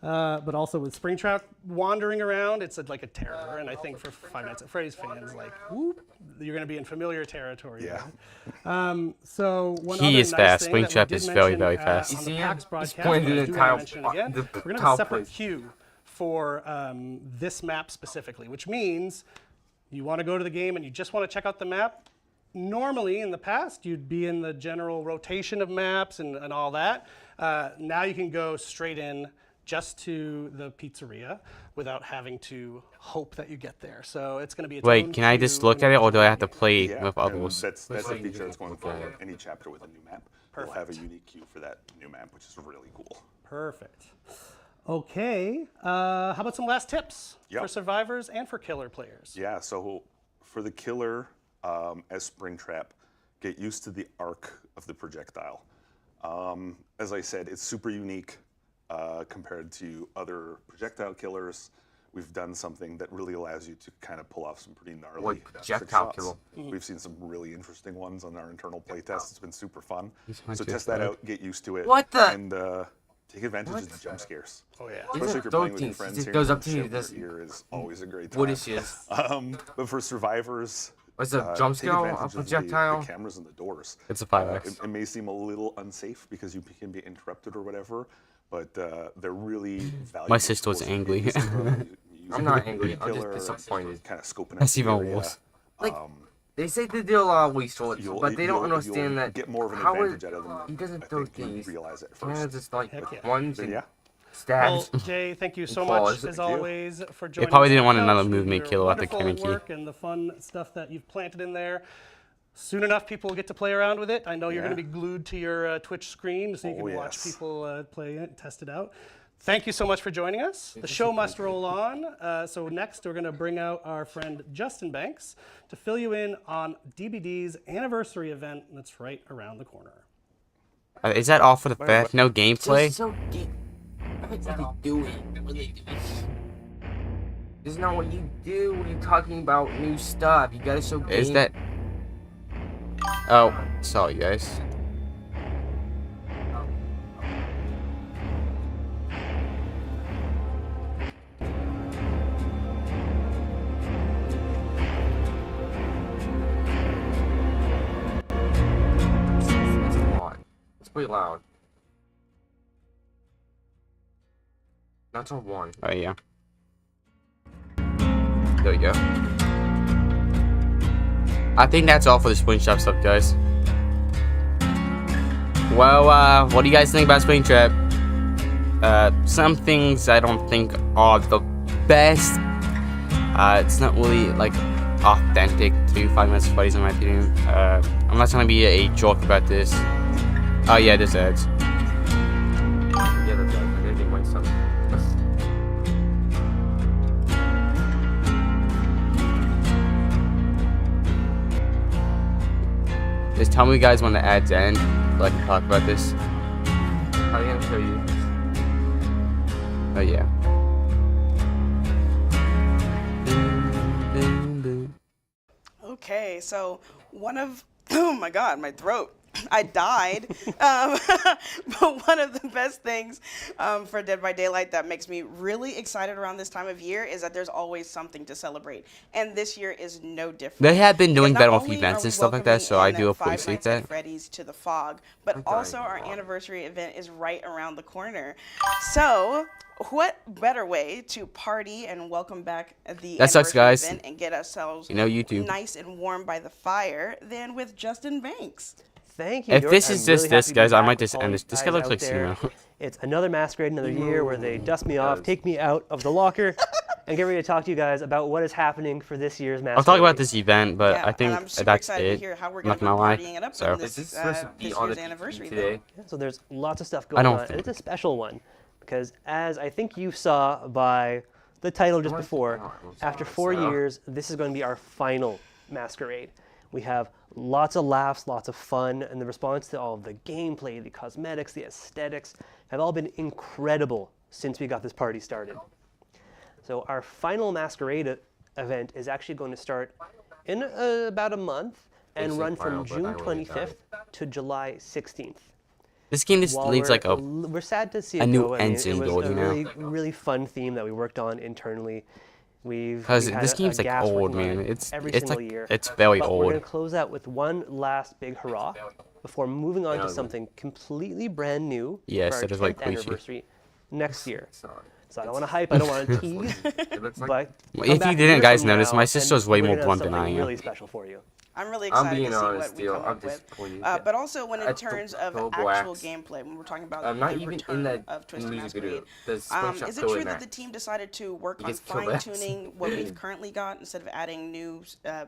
But also with Springtrap wandering around, it's like a terror. And I think for Five Nights at Freddy's fans, like, whoop, you're going to be in familiar territory. Yeah. there. So one He other is nice fast. thing that we Springtrap did is very, mention, very fast. On the See him? PAX He's broadcast, pointing but I to do the wanna tile- mention it again. the We're going to have a tile separate place. queue for this map specifically, which means you want to go to the game and you just want to check out the map, normally in the past, you'd be in the general rotation of maps and all that. Now you can go straight in just to the pizzeria without having to hope that you get there. So it's going to be its own Wait, can I just queue look at it, or do I have to play Yeah, with and others? that's a feature that's going forward. Any chapter with a new map, it'll have a Perfect. unique queue for that new map, which is really cool. Perfect. Okay, how about some last tips Yep. for survivors and for killer players? Yeah, so for the killer, as Springtrap, get used to the arc of the projectile. As I said, it's super unique compared to other projectile killers. We've done something that really allows you to kind of pull off some pretty gnarly Like trick projectile shots. killer. We've seen some really interesting ones on our internal playtest. It's been super fun. fine So too, test that right? out, get used to it, What the- and take advantage of the jump scares. Oh yeah. Especially if you're playing with your friends It here. goes up to you, shit does- here is always a great time. What is this? But for survivors, Was a jump take scare advantage a of projectile? the cameras and the doors. It's a 5x. It may seem a little unsafe because you can be interrupted or whatever, but they're really valuable. My sister was tools. angry. You use them, I'm not angry, I'm just killer, disappointed. Kind of scoping out That's the even area. worse. Like, they say they do a lot of waste bullets, You'll- but they don't you'll understand that. get more of an how advantage it- out of them. He doesn't I throw think you things. realize it at Kind first. of just like Heck yeah. ones But and yeah, Well, stabs. Jay, thank you so Pause. much, as Thank you. always, for joining probably us didn't on want the another couch move with me your kill after wonderful killing Key. work and the fun stuff that you've planted in there. Soon enough, people will get to play around with it. I know you're Yeah. going to be glued to your Twitch screen so you Oh, can watch yes. people play it, test it out. Thank you so much for joining us. The show must roll on. So next, we're going to bring out our friend Justin Banks to fill you in on DBD's anniversary event that's right around the corner. Is that all for the fact? No gameplay? So deep. What are they doing? What are they doing? This is not what you do when you're talking about new stuff. You gotta show game. Is that? Oh, sorry guys. It's a lot. It's pretty loud. That's a one. Oh yeah. There we go. I think that's all for the Spring Trap stuff, guys. Well, what do you guys think about Spring Trap? Some things I don't think are the best. It's not really like authentic to 5 Minutes of Freddy's in my opinion. I'm not trying to be a joke about this. Oh yeah, this ads. Yeah, that's right. I didn't win some. Just tell me guys when the ads end so I can talk about this. How are you gonna show you? Oh yeah. Okay, so one of, oh my God, my throat. I died. But one of the best things for Dead by Daylight that makes me really excited around this time of year is that there's always something to celebrate. And this year is no different. They have been doing Because better not with only events are and we stuff like that, so I welcoming do in Five appreciate Nights at that. Freddy's to the Fog, but I'm also dying. our anniversary event is right around the corner. So what better way to party and welcome back the That sucks, anniversary guys. event and get ourselves You know, YouTube. nice and warm by the fire than with Justin Banks. Thank you. If George. this I'm is just really this, happy to be guys, I back might with just all end you this. This guy guys looks out like there. Sumo. It's another masquerade, another year where they dust me off, take me out of the locker, and get ready to talk to you guys about what is happening for this year's masquerade. I'll talk about this event, but Yeah, I think and I'm super that's excited it. to hear how we're I'm not going to gonna be lie. partying it up So on Is this this, supposed to be this on year's the anniversary today? Yeah, so there's lots of stuff I going don't on, and think- it's a special one because, as I think you saw by the title just before, after 4 years, this is going to be our final masquerade. We have lots of laughs, lots of fun, and the response to all of the gameplay, the cosmetics, the aesthetics have all been incredible since we got this party started. So our final masquerade event is actually going to start in about a month and They say run final, from but I June already 25th to July 16th. This game just While leaves we're like a. we're sad to see a it new go. I mean, engine it was going, a you know? really, really fun theme that we worked on internally. Because we've had this a game's like gas old, working on man. it It's every it's single like year. it's very But we're old. going to close out with one last big hurrah before moving on Yeah, to something completely brand new Yes, for it our is like 10th cliche. anniversary next year. Sorry. So I don't want to hype, I don't want to tease, It looks like but Well, come if back you a didn't, year guys from notice, now, my and sister's way we're more gonna have blunt than something I am. really special for you. I'm really I'm excited being to see honest, what we Theo, come I'm up with. disappointed. But also, when in That's terms of Turbo actual Axe. gameplay, when we're talking about Not the even return in that of Twisted music video. Masquerade, The screenshot is it killing true that that. the team decided to work He on gets killed by fine-tuning what we've currently got instead of adding new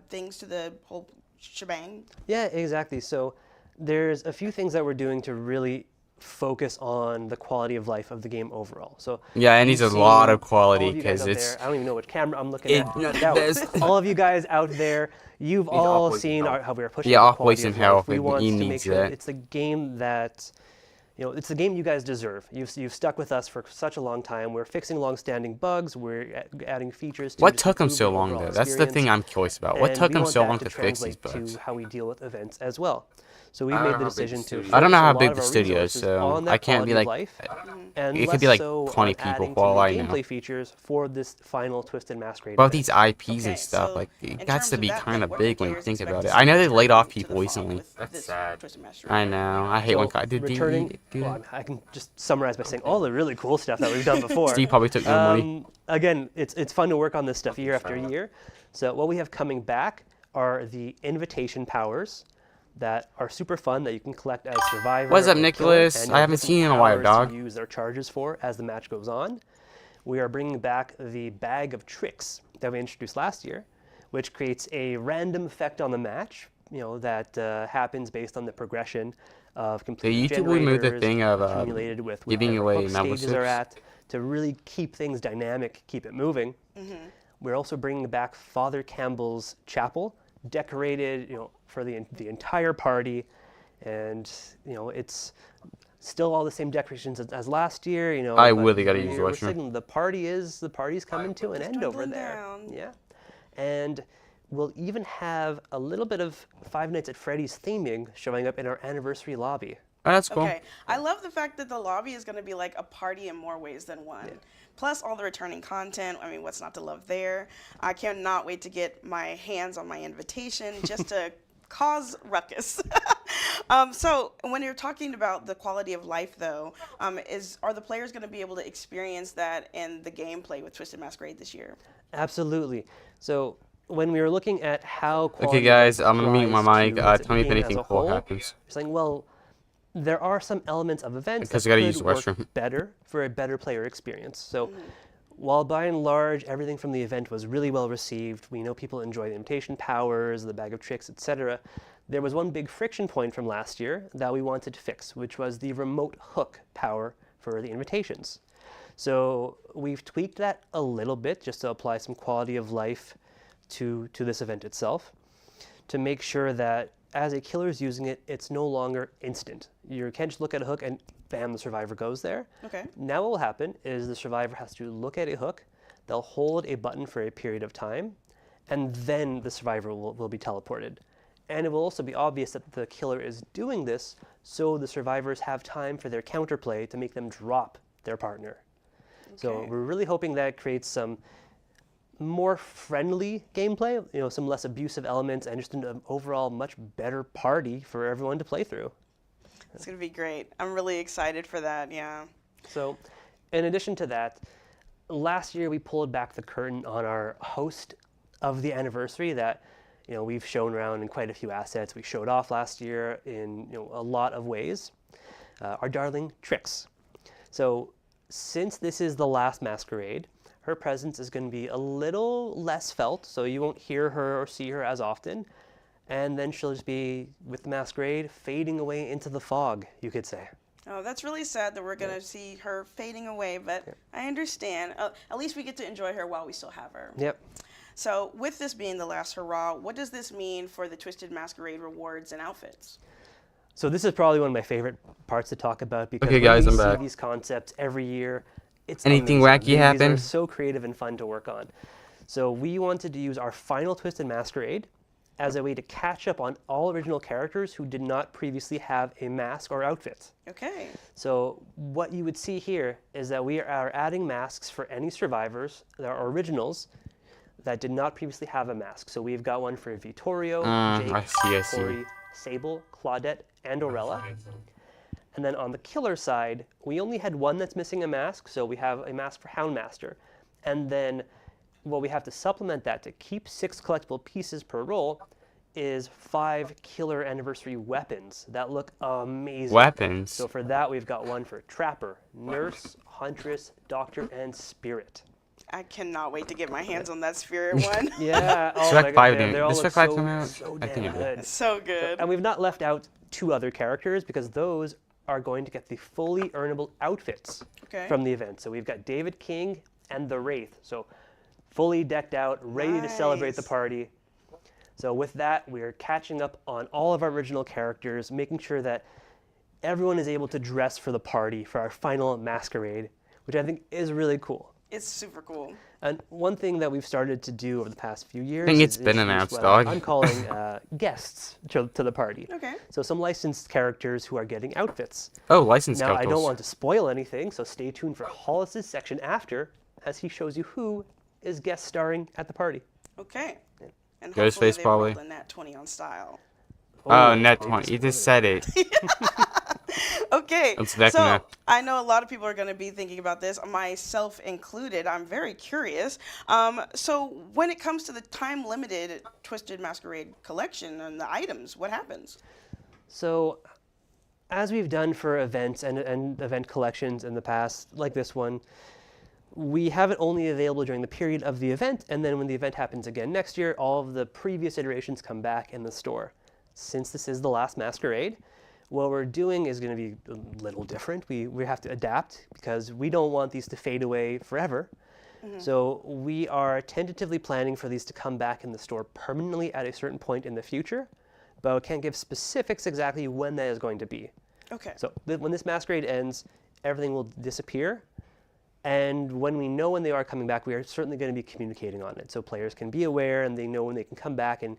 things to the whole shebang? Yeah, exactly. So there's a few things that we're doing to really focus on the quality of life of the game overall. So Yeah, it needs you've a lot seen of quality all of you guys because out it's there, I don't even know which camera I'm looking it, at. That there's one. All of you guys out there, you've Needs all Off-Poison seen Health. how we are pushing Yeah, the Off-Poison quality of Health, life. We it want to make needs sure that. that it's the game that, it's the game you guys deserve. You've stuck with us for such a long time. We're fixing long-standing bugs. We're adding features to what just took them improve so the long overall though? That's the thing experience. I'm curious about. What And took we them want so that long to to fix these translate bugs? to how we deal with events as well. So we've I don't made know the how big the decision to studio is. I don't know focus a how lot big of the our studio is, resources so on that I can't be quality of like. life, and It could less be like so 20 on people adding for all to I new know. gameplay features for this final Twisted Masquerade About event. these IPs Okay, and stuff, so like in it got terms to of be that, kind then, of what do big when you players think expect about to it. see I know they laid off returning to people the fall recently. with That's this sad. Twisted Masquerade? I know. I hate So when did returning, do well, I can just summarize by saying all the really cool stuff that we've done before. Steve probably took no money. Again, it's fun to work on this stuff year after year. So what we have coming back are the invitation powers that are super fun that you can collect as survivor. What's up, or Nicholas? killer, and I you'll haven't get some seen you in a while, powers dog. to use their charges for as the match goes on. We are bringing back the bag of tricks that we introduced last year, which creates a random effect on the match, that happens based on the progression of completing YouTube removed the generators thing of accumulated with giving whatever away hook stages are memberships. at to really keep things dynamic, keep it moving. We're also bringing back Father Campbell's chapel, decorated, for the entire party, and it's still all the same decorations as last year. I but really gotta use the we're restroom. signaling the party's coming to an end over dwindling there. down. Yeah, and we'll even have a little bit of Five Nights at Freddy's theming showing up in our anniversary lobby. Oh, that's cool. Okay, I love the fact that the lobby is going to be like a party in more ways than one. Plus all the returning content. I mean, what's not to love there? I cannot wait to get my hands on my invitation just to cause ruckus. So when you're talking about the quality of life, though, are the players going to be able to experience that in the gameplay with Twisted Masquerade this year? Absolutely. So when we were looking at how quality Okay, guys, of life I'm gonna mute my applies mic. to the Tell me if game as anything a cool whole, happens. we're saying, well, there are some elements of events Because that I gotta could use the work restroom. better for a better player experience. So while by and large everything from the event was really well received, we know people enjoy the invitation powers, the bag of tricks, etc. There was one big friction point from last year that we wanted to fix, which was the remote hook power for the invitations. So we've tweaked that a little bit just to apply some quality of life to this event itself, to make sure that as a killer is using it, it's no longer instant. You can't just look at a hook and bam, the survivor goes there. Okay. Now what will happen is the survivor has to look at a hook, they'll hold a button for a period of time, and then the survivor will be teleported. And it will also be obvious that the killer is doing this so the survivors have time for their counterplay to make them drop their partner. So Okay. we're really hoping that creates some more friendly gameplay, some less abusive elements, and just an overall much better party for everyone to play through. It's going to be great. I'm really excited for that, yeah. So in addition to that, last year we pulled back the curtain on our host of the anniversary that we've shown around in quite a few assets. We showed off last year in a lot of ways. Our darling Trix. So since this is the last masquerade, her presence is going to be a little less felt, so you won't hear her or see her as often. And then she'll just be, with the masquerade, fading away into the fog, you could say. Oh, that's really sad that we're going to see her fading away, but I understand. At least we get to enjoy her while we still have her. Yep. So with this being the last hurrah, what does this mean for the Twisted Masquerade rewards and outfits? So this is probably one of my favorite parts to talk about because Okay, when guys, we I'm see back. these concepts every year, it's Anything amazing. wacky These happen? are so creative and fun to work on. So we wanted to use our final Twisted Masquerade as a way to catch up on all original characters who did not previously have a mask or outfit. Okay. So what you would see here is that we are adding masks for any survivors that are originals that did not previously have a mask. So we've got one for Vittorio, Jake, I see. Tori, Sable, Claudette, and Orella. And then on the killer side, we only had one that's missing a mask, so we have a mask for Houndmaster. And then, we have to supplement that to keep 6 collectible pieces per roll is 5 killer anniversary weapons that look amazing. Weapons. So for that, we've got one for Trapper, Nurse, Huntress, Doctor, and Spirit. I cannot wait to get my hands on that Spirit one. Yeah, oh Spec my 5 God, didn't- they all does look Spec 5 so, come out? so I damn think it did. good. So good. And we've not left out 2 other characters because those are going to get the fully earnable outfits Okay. from the event. So we've got David King and the Wraith. So fully decked out, ready to celebrate the Nice. party. So with that, we're catching up on all of our original characters, making sure that everyone is able to dress for the party for our final masquerade, which I think is really cool. It's super cool. And one thing that we've started to do over the past few years think is it's been introduce announced, what dog. I'm calling guests to the party. Okay. So some licensed characters who are getting outfits. Oh, license Now, I characters. don't want to spoil anything, so stay tuned for Hollis's section after, as he shows you who is guest starring at the party. Okay. And Ghostface, hopefully they probably. rolled a nat 20 on style. Oh, net 20. You just said it. Okay, It's Vecna. so I know a lot of people are going to be thinking about this, myself included. I'm very curious. So when it comes to the time-limited Twisted Masquerade collection and the items, what happens? So, as we've done for events and event collections in the past, like this one, we have it only available during the period of the event, and then when the event happens again next year, all of the previous iterations come back in the store. Since this is the last masquerade, what we're doing is going to be a little different. We have to adapt because we don't want these to fade away forever. So we are tentatively planning for these to come back in the store permanently at a certain point in the future, but I can't give specifics exactly when that is going to be. Okay. So when this masquerade ends, everything will disappear. And when we know when they are coming back, we are certainly going to be communicating on it. So players can be aware and they know when they can come back and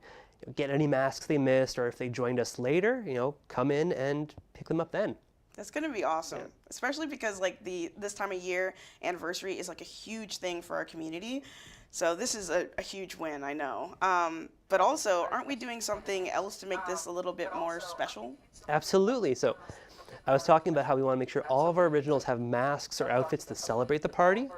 get any masks they missed, or if they joined us later, come in and pick them up then. That's gonna be awesome, especially because like this time of year anniversary is like a huge thing for our community. So this is a huge win, I know. But also, aren't we doing something else to make this a little bit more special? Absolutely. So I was talking about how we want to make sure all of our originals have masks or outfits to celebrate the party.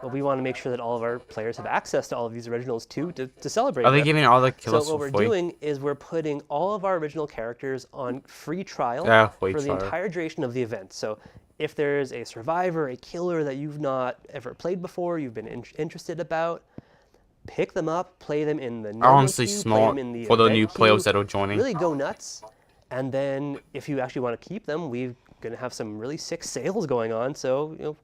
But we want to make sure that all of our players have access to all of these originals too to celebrate Are they them. giving all the killers So what for we're free? doing is we're putting all of our original characters on free trial Yeah, free for the trial. entire duration of the event. So if there's a survivor, a killer that you've not ever played before, you've been interested about, pick them up, play them in the I normal honestly queue, play smart them in the for the event new queue, players that are joining. Really go nuts. And then if you actually want to keep them, we're going to have some really sick sales going on. So,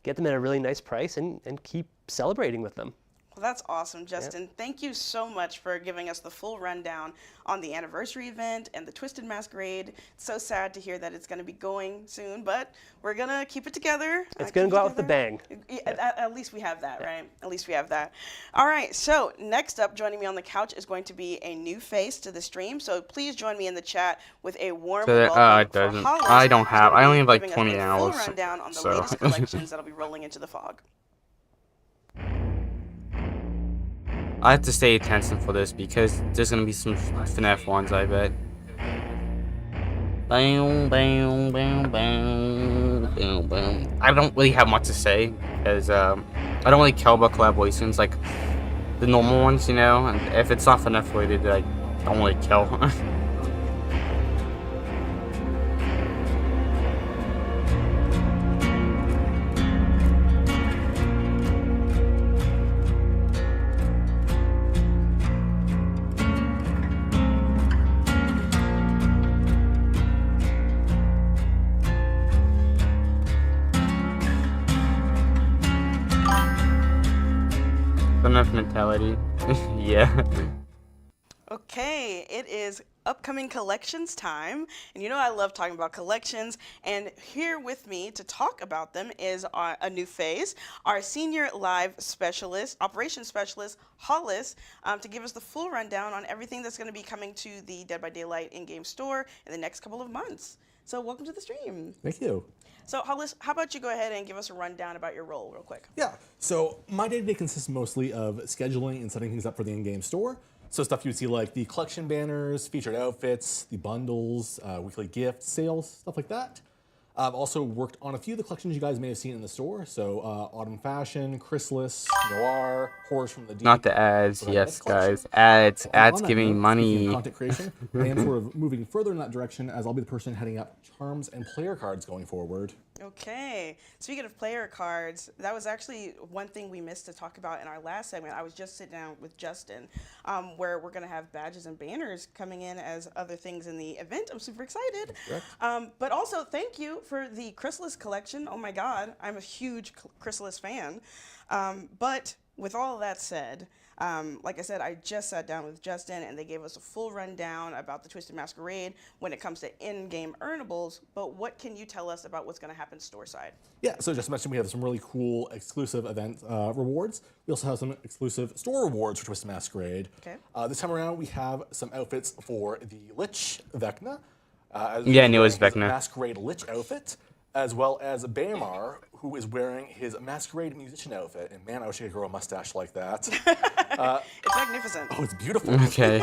get them at a really nice price and keep celebrating with them. Well, that's awesome, Justin. Thank you so much for giving us the full rundown on the anniversary event and the Twisted Masquerade. It's so sad to hear that it's going to be going soon, but we're going to keep it together. It's going to go out with a bang. At least we have that, right? At least we have that. All right, so next up, joining me on the couch is going to be a new face to the stream. So please join me in the chat with a warm So that- welcome it doesn't. for Hollis, I don't who's have- gonna I only be have like giving us 20 a hours, full rundown on the so. latest collections that'll be rolling into the fog. I have to stay attention for this because there's gonna be some Fnaf ones, I bet. Bam, bam, bam, bam, bam, bam. I don't really have much to say because I don't really care about collaborations like the normal ones, and if it's not Fnaf related, I don't really care. Fnaf mentality. Yeah. Okay, it is upcoming collections time, and I love talking about collections, and here with me to talk about them is a new face, our senior live specialist, operations specialist, Hollis, to give us the full rundown on everything that's going to be coming to the Dead by Daylight in-game store in the next couple of months. So welcome to the stream. Thank you. So Hollis, how about you go ahead and give us a rundown about your role real quick? Yeah, so my day-to-day consists mostly of scheduling and setting things up for the in-game store. So stuff you would see like the collection banners, featured outfits, the bundles, weekly gifts, sales, stuff like that. I've also worked on a few of the collections you guys may have seen in the store. So Autumn Fashion, Chrysalis, Noir, Horrors from the Deep. Not the ads, so that yes, next collection. guys. Ads, On ads that giving note, money. speaking of content creation, I am sort of moving further in that direction as I'll be the person heading up charms and player cards going forward. Okay. Speaking of player cards, that was actually one thing we missed to talk about in our last segment. I was just sitting down with Justin, where we're going to have badges and banners coming in as other things in the event. I'm super excited. But also, thank you for the Chrysalis collection. Oh my God, I'm a huge Chrysalis fan. But with all that said, like I said, I just sat down with Justin and they gave us a full rundown about the Twisted Masquerade when it comes to in-game earnables. But what can you tell us about what's going to happen store side? Yeah, so just mentioned we have some really cool exclusive event rewards. We also have some exclusive store rewards for Twisted Masquerade. Okay. This time around, we have some outfits for the Lich Vecna. Yeah, I knew it was wearing his Vecna. Masquerade Lich outfit, as well as Baemar, who is wearing his Masquerade musician outfit. And man, I wish I could grow a mustache like that. It's magnificent. Oh, it's beautiful. Okay.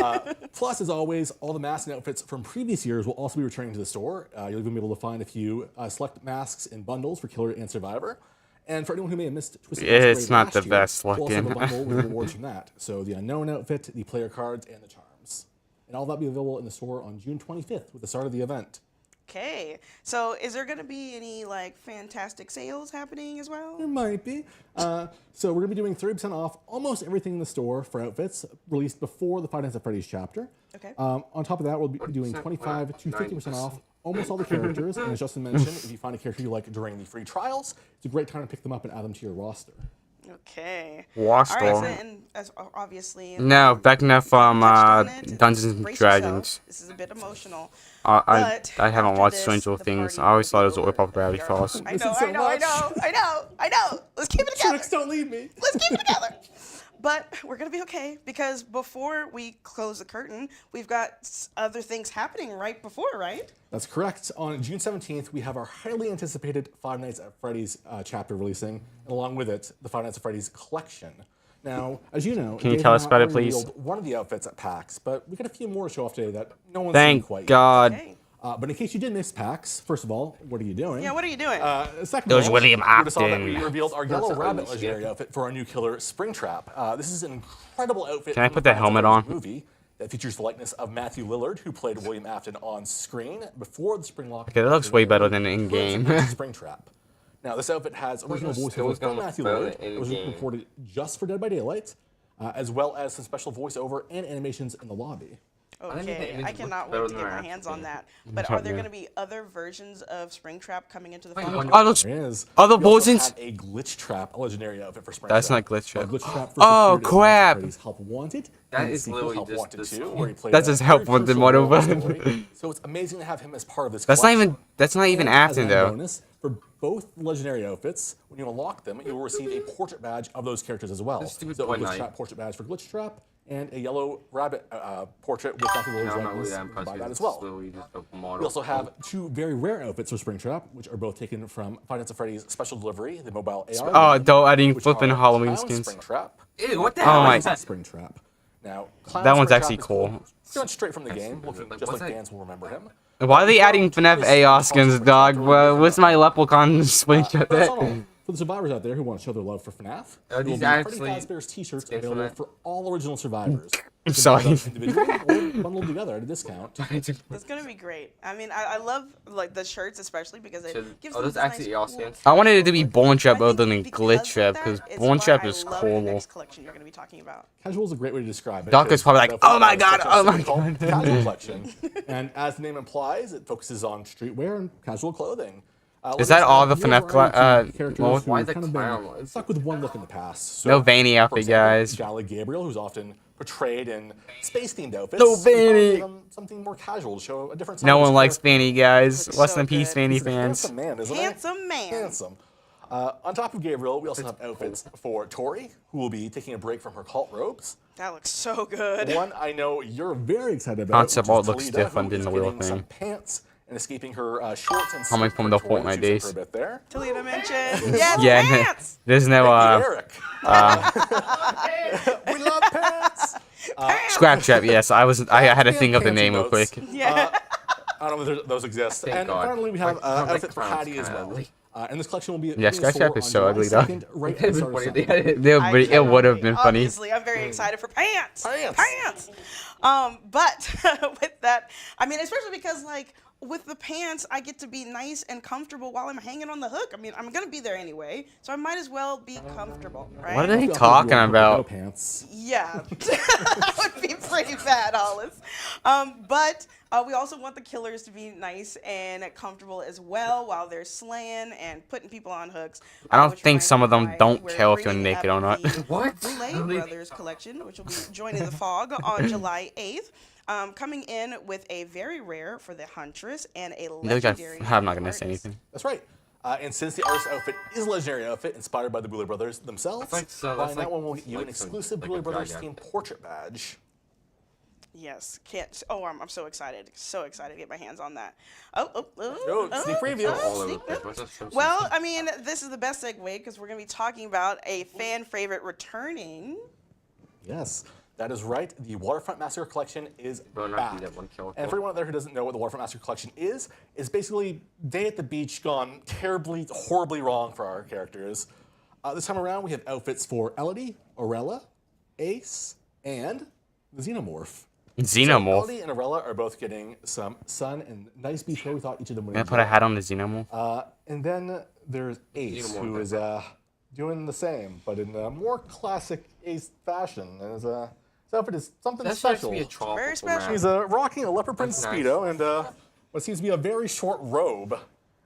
Plus, as always, all the masks and outfits from previous years will also be returning to the store. You'll even be able to find a few select masks in bundles for Killer and Survivor. And for anyone who may have missed Twisted Masquerade It's not last the year, best we'll also have a looking. bundle with rewards from that. So the Unknown outfit, the player cards, and the charms. And all that will be available in the store on June 25th with the start of the event. Okay. So is there going to be any like fantastic sales happening as well? There might be. So we're going to be doing 30% off almost everything in the store for outfits released before the Five Nights at Freddy's chapter. Okay. On top of that, we'll be doing 25 to 50% off almost all the characters. And as Justin mentioned, if you find a character you like during the free trials, it's a great time to pick them up and add them to your roster. Okay. Washed All right. on. So, and as obviously. No, Vecna from touched on it. Dungeons and Brace Dragons. yourself. This is a bit emotional. I But haven't after watched this, Stranger the Things. party I always thought it was will a be rip off over. Gravity Falls. I Listen know, so I know, I much. know, I know, I know. Let's keep it together. Shreks, don't leave me. Let's keep it together. But we're going to be okay because before we close the curtain, we've got other things happening right before, right? That's correct. On June 17th, we have our highly anticipated Five Nights at Freddy's chapter releasing, and along with it, the Five Nights at Freddy's collection. Now, as you know, Can you Dave tell and us I about it, already please? revealed one of the outfits at PAX, but we got a few more to show off today that no one's seen Thank quite God. Okay. yet. But in case you did miss PAX, first of all, what are you doing? Yeah, what are you doing? Second It of was all, William you would have saw that Afton. we revealed our Yellow Rabbit shit. legendary outfit for our new killer Springtrap. This is an incredible outfit. Can I from put the the helmet Five Nights at on? Freddy's movie that features the likeness of Matthew Lillard, who played William Afton on screen before the Springlock. Okay, that looks way better than in-game. Springtrap. Now, this outfit has original Still voiceover from gonna Matthew spell Lillard. it in It was game. recorded just for Dead by Daylight, as well as some special voiceover and animations in the lobby. think the Okay, image I looks cannot better wait to than get I my hands actually on did. that. But are there Yeah. going to be other versions of Springtrap coming into the Wait, fall? what? Oh, those There is. other We also versions? have a Glitch Trap, a legendary outfit for Springtrap. That's not Glitch Trap. Glitch Trap for Oh, Security crap. Freddy's Help Wanted. That and the is sequel, literally Help just Wanted the 2, song. where he played That's a just Help very Wanted crucial role in one the over. story. So it's amazing to have him as part of this That's not collection. even. That's not even And as Afton an though. bonus, for both legendary outfits, when you unlock them, you will receive a portrait badge of those characters as well. This stupid So a Toy Glitch Knight. Trap portrait badge for Glitch Trap, and a Yellow Rabbit portrait with Matthew Lillard's No, I'm not likeness. really that You can impressed buy with that this. as well. It's literally just a model. We also have two very rare outfits for Springtrap, which are both taken from Five Nights at Freddy's Special Delivery, the mobile AR. Oh, game, don't adding which flipping are Halloween Clown skins. Springtrap. Ew, what the Oh hell my- is that? Springtrap. Now, Clown That one's Springtrap actually is cool. Pretty much straight from the game, looking Like, just what's like that? Dan's will remember him. Why are they adding FNAF AR skins, dog? What's my Leprechaun swing But that's not all. at? For the survivors out there who want to show their love for FNAF, Are there will these be actually Freddy Fazbear's t-shirts skins for available that? for all original survivors. I'm You can sorry. buy them individually or bundled together at a discount. It's gonna be great. I mean, I love like the shirts especially because it gives Oh, them those this actually nice, AR cool skins? I wanted it to be Bone I Trap think other than because Glitch of Trap that because is Bone why Trap I is love the cool. next collection you're gonna be talking about. Casual is a great way to describe it. Doc is because probably like, the "Oh my outfit God, is oh my simply called God." the Casual collection. And as the name implies, it focuses on streetwear and casual clothing. Is that all the Here FNAF are our two well, characters who why have the kind of clown been was- stuck with one look in the past? No veiny for outfit, example, guys. Jolly Gabriel, who's often portrayed in space-themed outfits. No we thought we'd veiny. give him something more casual to show a different side No of one his likes character. Fanny, guys. Looks Rest so in peace, good. Fanny He's a fans. handsome man, isn't he? Handsome man. Handsome. On top of Gabriel, we also have outfits for Tori, who will be taking a break from her cult robes. That looks so good. One I know you're very excited about. Concept which is art looks Talida, different who than is the real getting some thing. pants and escaping her shorts and Coming suit from the Tori, Fortnite which you days. said for a bit there. Talita mentioned. Yes, Yeah, pants. there's no Eric. We love pants. Scrap Trap. Yes, I had to think of the Fancy name real notes. quick. Yeah. I don't know whether those exist. Thank And God. finally, we have Like, outfit for clown's Hattie as kinda well. ugly. And this collection will be Yeah, Scratch App is so ugly, though. right at the start of summer. It would have been funny. Obviously, I'm very excited for pants. Pants. But with that, I mean, especially because like with the pants, I get to be nice and comfortable while I'm hanging on the hook. I mean, I'm gonna be there anyway, so I might as well be comfortable, right? What are they No talking about? pants. Yeah, that would be pretty bad, Hollis. But we also want the killers to be nice and comfortable as well while they're slaying and putting people on hooks. I don't which think reminds some me of them why don't we're care if you're bringing naked up or not. the What? Boulay Brothers collection, which will be joining the fog on July 8th. Coming in with a very rare for the Huntress and a legendary. I'm not gonna say artist. anything. That's right. And since the artist outfit is a legendary outfit inspired by the Boulay Brothers themselves, That's so- buying that's that like- one will get you like an some- exclusive like Boulay a Brothers dragon. themed portrait badge. Yes, can't. Oh, I'm so excited. So excited to get my hands on that. Sneak preview. All over the Sneak place. preview. What's that supposed to Well, say? I mean, this is the best segue because we're going to be talking about a fan favorite returning. Yes, that is right. The Waterfront Massacre Collection is Better not back. be that one kill. And for anyone out there who doesn't know what the Waterfront Massacre Collection is basically Day at the Beach gone terribly, horribly wrong for our characters. This time around, we have outfits for Elodie, Aurella, Ace, and the Xenomorph. So Xenomorph. Elodie and Aurella are both getting some sun and nice beach wear. We thought each of them would Can I put a hat on the Xenomorph? And then there's Ace, who is doing the same, but in a more classic Ace fashion. And his outfit is something That starts to special. be a tropical Very special. map. He's rocking a leopard print That's nice. speedo and what seems to be a very short robe.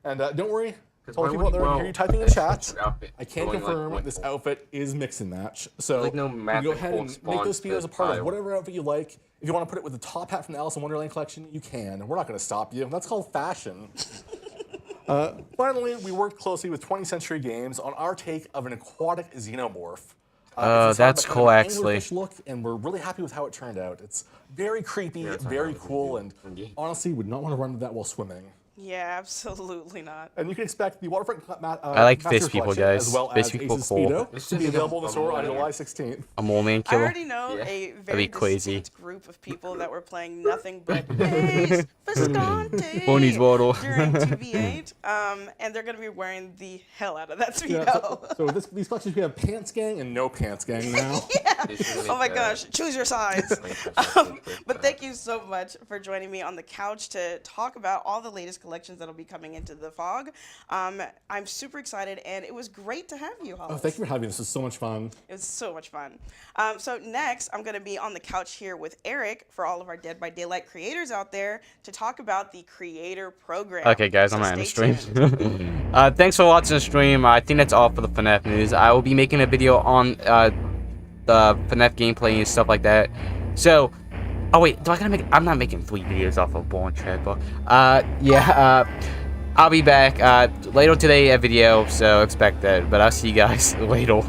And don't worry, to all the why people out would there you who hear you wear typing in a chat, short outfit I can going, like, confirm one this full? outfit is mix and match. So Like no you map go that ahead and make corresponds those to speedos a part of style. whatever outfit you like. If you want to put it with the top hat from the Alice in Wonderland collection, you can. We're not going to stop you. That's called fashion. Finally, we worked closely with 20th Century Games on our take of an aquatic xenomorph. It's that's kind of cool, an actually. anglerfish look, and we're really happy with how it turned out. It's very creepy, it's not very how it cool, would and be. honestly, would not want to run into that while swimming. Yeah, absolutely not. And you can expect the Waterfront I like Master fish people, Collection, guys. as well Fish as people Ace's cool. Speedo, to be available in the store on July 16th. A mole man I killer. already know Yeah. a very be crazy. distinct group of people that were playing nothing but Ace Visconti Bonnie's Waddle. during TV8, and they're going to be wearing the hell out of that Yeah, speedo. so these collections, we have Pants Gang and No Pants Gang now. Oh my gosh, choose your sides. But thank you so much for joining me on the couch to talk about all the latest collections that'll be coming into the fog. I'm super excited, and it was great to have you, Hollis. Oh, thank you for having me. This was so much fun. It was so much fun. So next, I'm going to be on the couch here with Eric for all of our Dead by Daylight creators out there to talk about the creator program. Okay, guys, So I'm not in the stay stream. tuned. Thanks for watching the stream. I think that's all for the FNAF news. I will be making a video on the FNAF gameplay and stuff like that. So, oh wait, I'm not making 3 videos off of Ball and Tread, but I'll be back later today a video, so expect that. But I'll see you guys later.